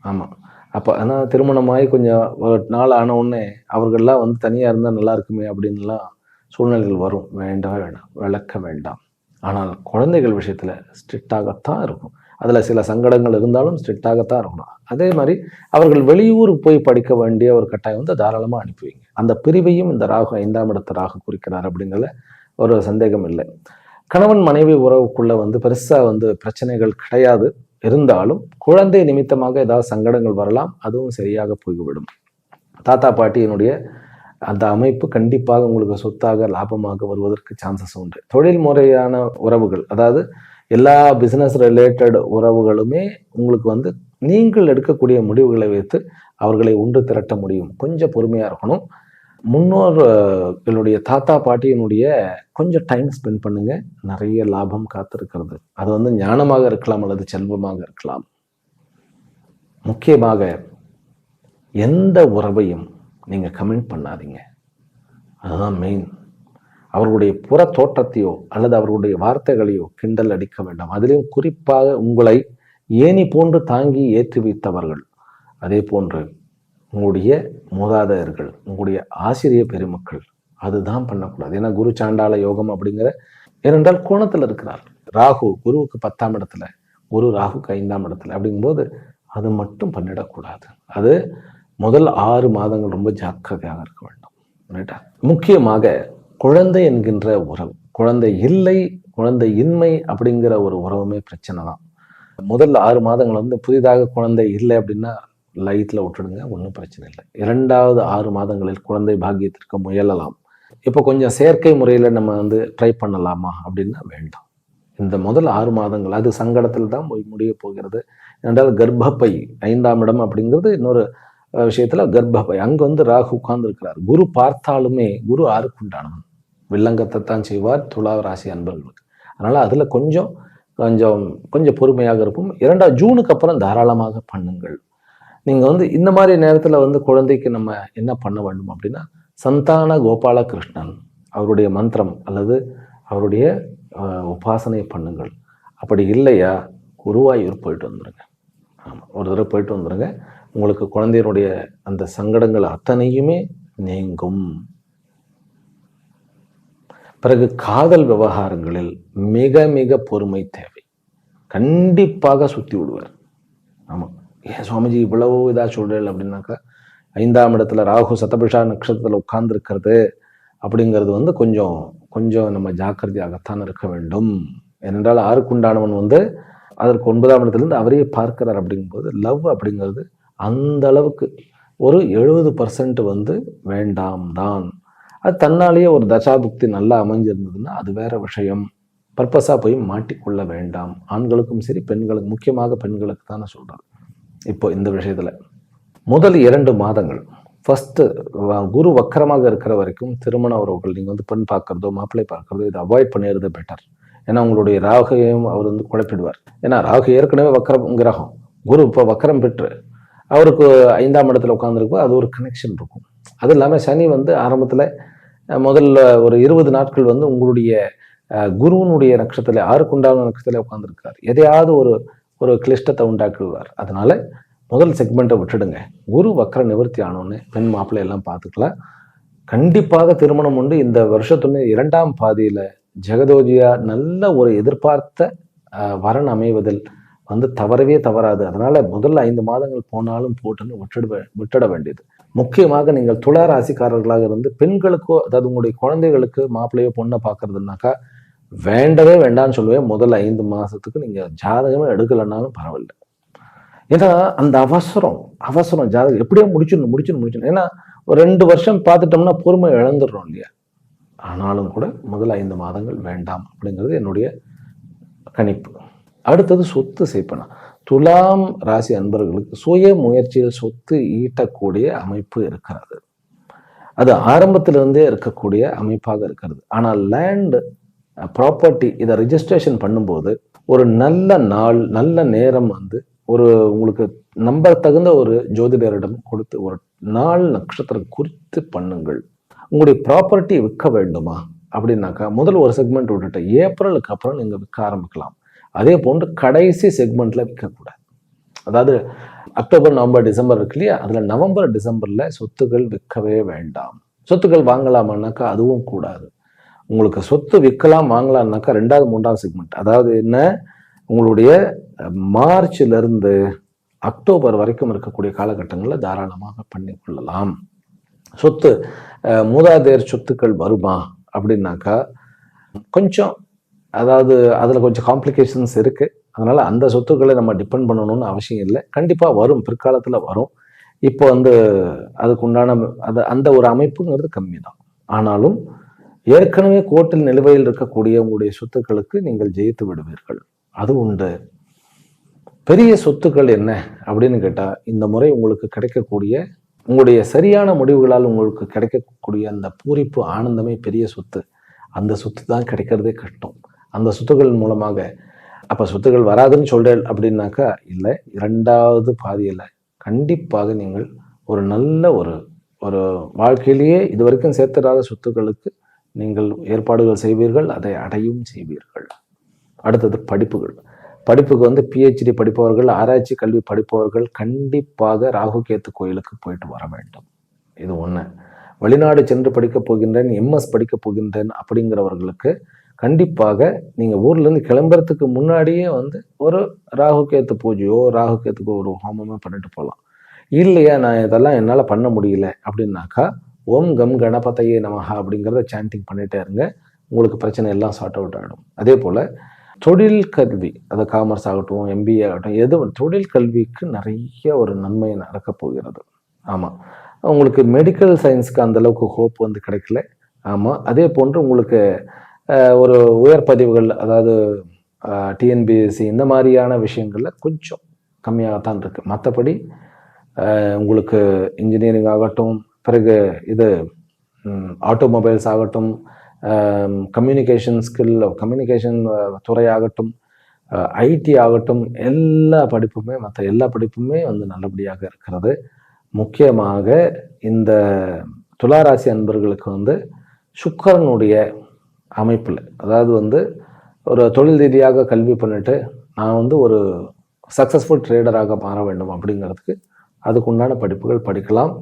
ஆமா. அப்போ ஆனால் திருமணமாகி கொஞ்சம் ஒரு நாள் ஆன உடனே அவர்கள்லாம் வந்து தனியாக இருந்தால் நல்லா இருக்குமே அப்படின்லாம் சூழ்நிலைகள் வரும். வேண்டாம் வேண்டாம், விளக்க வேண்டாம். ஆனால் குழந்தைகள் விஷயத்தில் ஸ்ட்ரிக்டாகத்தான் இருக்கும். அதில் சில சங்கடங்கள் இருந்தாலும் ஸ்ட்ரிக்டாகத்தான் இருக்கணும். அதே மாதிரி அவர்கள் வெளியூருக்கு போய் படிக்க வேண்டிய ஒரு கட்டாயம் வந்து தாராளமாக அனுப்பி வைங்க. அந்த பிரிவையும் இந்த ராகு 5ஆம் இடத்த ராகு குறிக்கிறார் அப்படிங்கிறத ஒரு சந்தேகம் இல்லை. கணவன் மனைவி உறவுக்குள்ள வந்து பெருசா வந்து பிரச்சனைகள் கிடையாது. இருந்தாலும் குழந்தை நிமித்தமாக ஏதாவது சங்கடங்கள் வரலாம். அதுவும் சரியாக போய்விடும். தாத்தா பாட்டியினுடைய அந்த அமைப்பு கண்டிப்பாக உங்களுக்கு சொத்தாக லாபமாக வருவதற்கு சான்சஸ் உண்டு. தொழில் முறையான உறவுகள், அதாவது எல்லா பிசினஸ் ரிலேட்டட் உறவுகளுமே உங்களுக்கு வந்து நீங்கள் எடுக்கக்கூடிய முடிவுகளை வைத்து அவர்களை ஒன்று திரட்ட முடியும். கொஞ்சம் பொறுமையா இருக்கணும். முன்னோர்களுடைய தாத்தா பாட்டியினுடைய கொஞ்சம் டைம் ஸ்பெண்ட் பண்ணுங்க. நிறைய லாபம் காத்திருக்கிறது. அது வந்து ஞானமாக இருக்கலாம் அல்லது செல்வமாக இருக்கலாம். முக்கியமாக எந்த உறவையும் நீங்க கமெண்ட் பண்ணாதீங்க. அதுதான் மெயின். அவர்களுடைய புற தோற்றத்தையோ அல்லது அவர்களுடைய வார்த்தைகளையோ கிண்டல் அடிக்க வேண்டாம். அதிலும் குறிப்பாக உங்களை ஏணி போன்று தாங்கி ஏற்றி வைத்தவர்கள், அதே போன்று உங்களுடைய மூதாதையர்கள், உங்களுடைய ஆசிரிய பெருமக்கள், அதுதான் பண்ணக்கூடாது. ஏன்னா குரு சாண்டாள யோகம் அப்படிங்கிற, ஏனென்றால் கோணத்தில் இருக்கிறார். ராகு குருவுக்கு 10ஆம் இடத்துல, குரு ராகுக்கு 5ஆம் இடத்துல. அப்படிங்கும்போது அது மட்டும் பண்ணிடக்கூடாது. அது முதல் 6 மாதங்கள் ரொம்ப ஜாக்கிரதையாக இருக்க வேண்டும். ரைட்டா? முக்கியமாக குழந்தை என்கின்ற உறவு, குழந்தை இல்லை, குழந்தை இன்மை அப்படிங்கிற ஒரு உறவுமே பிரச்சனை தான். முதல் 6 மாதங்கள் வந்து புதிதாக குழந்தை இல்லை அப்படின்னா லைட்ல விட்டுடுங்க, ஒன்றும் பிரச்சனை இல்லை. 2வது 6 மாதங்களில் குழந்தை பாக்கியத்திற்கு முயலலாம். இப்போ கொஞ்சம் செயற்கை முறையில் நம்ம வந்து ட்ரை பண்ணலாமா அப்படின்னா வேண்டாம். இந்த முதல் 6 மாதங்கள் அது சங்கடத்தில் தான் போய் முடிய போகிறது. என்றால் கர்ப்பப்பை 5ஆம் இடம் அப்படிங்கிறது இன்னொரு விஷயத்துல கர்ப்பப்பை, அங்கே வந்து ராகு உட்கார்ந்து இருக்கிறார். குரு பார்த்தாலுமே குரு 6க்கு உண்டானவன், வில்லங்கத்தை தான் செய்வார் துலா ராசி அன்பர்களுக்கு. அதனால அதுல கொஞ்சம் கொஞ்சம் கொஞ்சம் பொறுமையாக இருக்கும். 2வது ஜூனுக்கு அப்புறம் தாராளமாக பண்ணுங்கள். நீங்க வந்து இந்த மாதிரி நேரத்துல வந்து குழந்தைக்கு நம்ம என்ன பண்ண வேண்டும் அப்படின்னா, சந்தான கோபால கிருஷ்ணன் அவருடைய மந்திரம் அல்லது அவருடைய உபாசனை பண்ணுங்கள். அப்படி இல்லையா குருவாயூர் போயிட்டு வந்துருங்க. ஆமா, ஒரு தடவை போயிட்டு வந்துருங்க. உங்களுக்கு குழந்தையினுடைய அந்த சங்கடங்கள் அத்தனையுமே நீங்கும். பிறகு காதல் விவகாரங்களில் மிக மிக பொறுமை தேவை. கண்டிப்பாக சுத்தி விடுவார். ஆமா, ஏன் சுவாமிஜி இவ்வளவு இதா சொல்றேன் அப்படின்னாக்கா, 5ஆம் இடத்துல ராகு சதபிஷா நட்சத்திரத்துல உட்கார்ந்து இருக்கிறது அப்படிங்கிறது வந்து கொஞ்சம் கொஞ்சம் நம்ம ஜாக்கிரதையாகத்தான் இருக்க வேண்டும். ஏனென்றால் 6க்கு உண்டானவன் வந்து அதற்கு 9ஆம் இடத்துலேருந்து அவரையே பார்க்கிறார். அப்படிங்கும்போது லவ் அப்படிங்கிறது அந்த அளவுக்கு ஒரு 70% வந்து வேண்டாம் தான். அது தன்னாலேயே ஒரு தசாபுக்தி நல்லா அமைஞ்சிருந்ததுன்னா அது வேற விஷயம். பர்பஸா போய் மாட்டிக்கொள்ள வேண்டாம். ஆண்களுக்கும் சரி பெண்களுக்கு, முக்கியமாக பெண்களுக்கு தானே சொல்றது. இப்போ இந்த விஷயத்துல முதல் 2 மாதங்கள் ஃபர்ஸ்ட் குரு வக்கரமாக இருக்கிற வரைக்கும் திருமண உறவுகள், நீங்க வந்து பெண் பார்க்கறதோ மாப்பிள்ளை பார்க்கறதோ இதை அவாய்ட் பண்ணிடுறது பெட்டர். ஏன்னா உங்களுடைய ராகையும் அவர் வந்து குழப்பிடுவார். ஏன்னா ராகு ஏற்கனவே வக்கரம் கிரகம், குரு இப்போ வக்கரம் பெற்று அவருக்கு 5ஆம் இடத்துல உட்காந்துருக்கும். அது ஒரு கனெக்ஷன் இருக்கும். அது இல்லாமல் சனி வந்து ஆரம்பத்தில் முதல்ல ஒரு 20 நாட்கள் வந்து உங்களுடைய குருவனுடைய நட்சத்திரத்தில் 6க்கு உண்டான நட்சத்திரத்தில் உட்காந்துருக்கார். எதையாவது ஒரு ஒரு கிளிஷ்டத்தை உண்டாக்கிடுவார். அதனால முதல் செக்மெண்ட்டை விட்டுடுங்க. குரு வக்கர நிவர்த்தி ஆனோன்னு பெண் மாப்பிள்ளை எல்லாம் பார்த்துக்கலாம். கண்டிப்பாக திருமணம் உண்டு. இந்த வருஷத்துடைய 2ஆம் பாதியில ஜெகதோஜியா நல்ல ஒரு எதிர்பார்த்த வரன் அமைவதில் வந்து தவறவே தவறாது. அதனால முதல்ல 5 மாதங்கள் போனாலும் போட்டுன்னு விட்டுட வேண்டியது. முக்கியமாக நீங்கள் துலா ராசிக்காரர்களாக இருந்து பெண்களுக்கோ, அதாவது உங்களுடைய குழந்தைகளுக்கு மாப்பிள்ளையோ பொண்ணை பார்க்கறதுனாக்கா வேண்டவே வேண்டாம்னு சொல்லுவேன். முதல்ல 5 மாசத்துக்கு நீங்க ஜாதகமே எடுக்கலைன்னாலும் பரவாயில்ல. ஏன்னா அந்த அவசரம் ஜாதகம் எப்படியோ முடிச்சிடணும். ஏன்னா ஒரு 2 வருஷம் பார்த்துட்டோம்னா பொறுமை இழந்துடுறோம் இல்லையா? ஆனாலும் கூட முதல் 5 மாதங்கள் வேண்டாம் அப்படிங்கிறது என்னுடைய கணிப்பு. அடுத்தது சொத்து சேர்ப்பனா. துலாம் ராசி அன்பர்களுக்கு சுய முயற்சியில் சொத்து ஈட்டக்கூடிய அமைப்பு இருக்கிறது. அது ஆரம்பத்திலிருந்தே இருக்கக்கூடிய அமைப்பாக இருக்கிறது. ஆனால் லேண்ட் ப்ராப்பர்ட்டி இதை ரிஜிஸ்ட்ரேஷன் பண்ணும்போது ஒரு நல்ல நாள் நல்ல நேரம் வந்து ஒரு உங்களுக்கு நம்ப தகுந்த ஒரு ஜோதிடரிடம் கொடுத்து ஒரு நாள் நட்சத்திரம் குறித்து பண்ணுங்கள். உங்களுடைய ப்ராப்பர்ட்டி விற்க வேண்டுமா அப்படின்னாக்கா முதல் ஒரு செக்மெண்ட் விட்டுட்டு ஏப்ரலுக்கு அப்புறம் நீங்க விற்க ஆரம்பிக்கலாம். அதே போன்று கடைசி செக்மெண்ட்ல விற்கக்கூடாது. அதாவது அக்டோபர் நவம்பர் டிசம்பர் இருக்கு இல்லையா, அதுல நவம்பர் டிசம்பர்ல சொத்துகள் விற்கவே வேண்டாம். சொத்துக்கள் வாங்கலாமான்னாக்கா அதுவும் கூடாது. உங்களுக்கு சொத்து விற்கலாம் வாங்கலாம்னாக்கா 2வது 3வது செக்மெண்ட், அதாவது என்ன, உங்களுடைய மார்ச்ல இருந்து அக்டோபர் வரைக்கும் இருக்கக்கூடிய காலகட்டங்களில் தாராளமாக பண்ணி கொள்ளலாம். சொத்து மூதாதையர் சொத்துக்கள் வருமா அப்படின்னாக்கா கொஞ்சம், அதாவது அதில் கொஞ்சம் காம்ப்ளிகேஷன்ஸ் இருக்கு. அதனால அந்த சொத்துக்களை நம்ம டிபெண்ட் பண்ணணும்னு அவசியம் இல்லை. கண்டிப்பாக வரும், பிற்காலத்தில் வரும். இப்போ வந்து அதுக்கு உண்டான அந்த ஒரு அமைப்புங்கிறது கம்மி தான். ஆனாலும் ஏற்கனவே கோர்ட்டில் நிலுவையில் இருக்கக்கூடிய உங்களுடைய சொத்துக்களுக்கு நீங்கள் ஜெயித்து விடுவீர்கள், அது உண்டு. பெரிய சொத்துக்கள் என்ன அப்படின்னு கேட்டா, இந்த முறை உங்களுக்கு கிடைக்கக்கூடிய உங்களுடைய சரியான முடிவுகளால் உங்களுக்கு கிடைக்கக்கூடிய அந்த பூரிப்பு ஆனந்தமே பெரிய சொத்து. அந்த சொத்து தான் கிடைக்கிறதே கஷ்டம். அந்த சொத்துக்கள் மூலமாக, அப்ப சொத்துக்கள் வராதுன்னு சொல்றேன் அப்படின்னாக்கா இல்லை, 2வது பாதியில கண்டிப்பாக நீங்கள் ஒரு நல்ல ஒரு ஒரு வாழ்க்கையிலேயே இதுவரைக்கும் சேர்த்திராத சொத்துக்களுக்கு நீங்கள் ஏற்பாடுகள் செய்வீர்கள், அதை அடையும் செய்வீர்கள். அடுத்தது படிப்புகள். படிப்புக்கு வந்து PhD படிப்பவர்கள், ஆராய்ச்சி கல்வி படிப்பவர்கள் கண்டிப்பாக ராகு கேத்து கோயிலுக்கு போயிட்டு வர வேண்டும். இது ஒண்ணு. வெளிநாடு சென்று படிக்கப் போகின்றேன், MS படிக்கப் போகின்றேன் அப்படிங்கிறவர்களுக்கு கண்டிப்பாக நீங்க ஊர்ல இருந்து கிளம்புறதுக்கு முன்னாடியே வந்து ஒரு ராகு கேத்து பூஜையோ ராகு கேத்துக்கோ ஒரு ஹோமமோ பண்ணிட்டு போகலாம். இல்லையா, நான் இதெல்லாம் என்னால் பண்ண முடியல அப்படின்னாக்கா ஓம் கம் கணபதையே நமஹா அப்படிங்கிறத சாண்டிங் பண்ணிட்டே இருங்க. உங்களுக்கு பிரச்சனை எல்லாம் சார்ட் அவுட் ஆகிடும். அதே போல் தொழில் கல்வி, அது காமர்ஸ் ஆகட்டும் MBA ஆகட்டும், எது தொழில் கல்விக்கு நிறைய ஒரு நன்மை நடக்க போகிறது. ஆமாம், உங்களுக்கு மெடிக்கல் சயின்ஸுக்கு அந்த அளவுக்கு ஹோப் வந்து கிடைக்கல. ஆமாம், அதே போன்று உங்களுக்கு ஒரு உயர் பதிவுகள், அதாவது TNPSC இந்த மாதிரியான விஷயங்களில் கொஞ்சம் கம்மியாகத்தான் இருக்குது. மற்றபடி உங்களுக்கு இன்ஜினியரிங் ஆகட்டும், பிறகு இது ஆட்டோமொபைல்ஸ் ஆகட்டும், கம்யூனிகேஷன் ஸ்கில், கம்யூனிகேஷன் துறை ஆகட்டும், IT ஆகட்டும், எல்லா படிப்புமே மற்ற எல்லா படிப்புமே வந்து நல்லபடியாக இருக்கிறது. முக்கியமாக இந்த துளாராசி அன்பர்களுக்கு வந்து சுக்கிரனுடைய அமைப்பில், அதாவது வந்து ஒரு தொழில் ரீதியாக கல்வி பண்ணிட்டு நான் வந்து ஒரு சக்ஸஸ்ஃபுல் ட்ரேடராக மாற வேண்டும் அப்படிங்கிறதுக்கு அதுக்குண்டான படிப்புகள் படிக்கலாம்.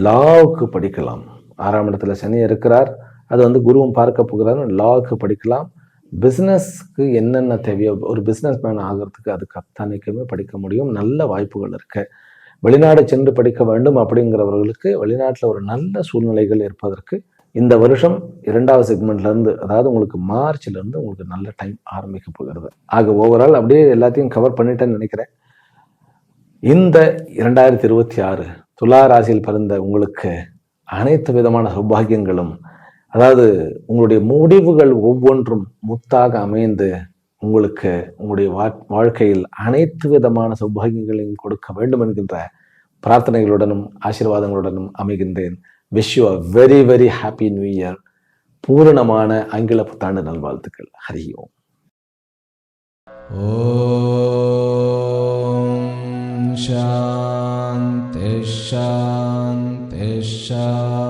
லாவுக்கு படிக்கலாம். 6ஆம் இடத்துல சனி இருக்கிறார், அது வந்து குருவும் பார்க்க போகிறார். லாவுக்கு படிக்கலாம். பிஸ்னஸ்க்கு என்னென்ன தேவையோ, ஒரு பிஸ்னஸ் மேன் ஆகிறதுக்கு அதுக்கு அத்தனைக்குமே படிக்க முடியும். நல்ல வாய்ப்புகள் இருக்கு. வெளிநாடு சென்று படிக்க வேண்டும் அப்படிங்கிறவர்களுக்கு வெளிநாட்டில் ஒரு நல்ல சூழ்நிலைகள் இருப்பதற்கு இந்த வருஷம் 2வது செக்மெண்ட்ல இருந்து, அதாவது உங்களுக்கு மார்ச்ல இருந்து உங்களுக்கு நல்ல டைம் ஆரம்பிக்க போகிறது. ஆக ஓவரால் அப்படியே எல்லாத்தையும் கவர் பண்ணிட்டேன்னு நினைக்கிறேன். இந்த 2026 துலா ராசியில் பிறந்த உங்களுக்கு அனைத்து விதமான சௌபாகியங்களும், அதாவது உங்களுடைய முடிவுகள் ஒவ்வொன்றும் முத்தாக அமைந்து உங்களுக்கு உங்களுடைய வாழ்க்கையில் அனைத்து விதமான சௌபாகியங்களையும் கொடுக்க வேண்டும் என்கின்ற பிரார்த்தனைகளுடனும் ஆசீர்வாதங்களுடனும் அமைகின்றேன். Wish you a very very happy new year. பூரணமான ஆங்கில புத்தாண்டு நல்வாழ்த்துக்கள். ஹரி ஓம். ஓம் சாந்தி சாந்தி சாந்தி.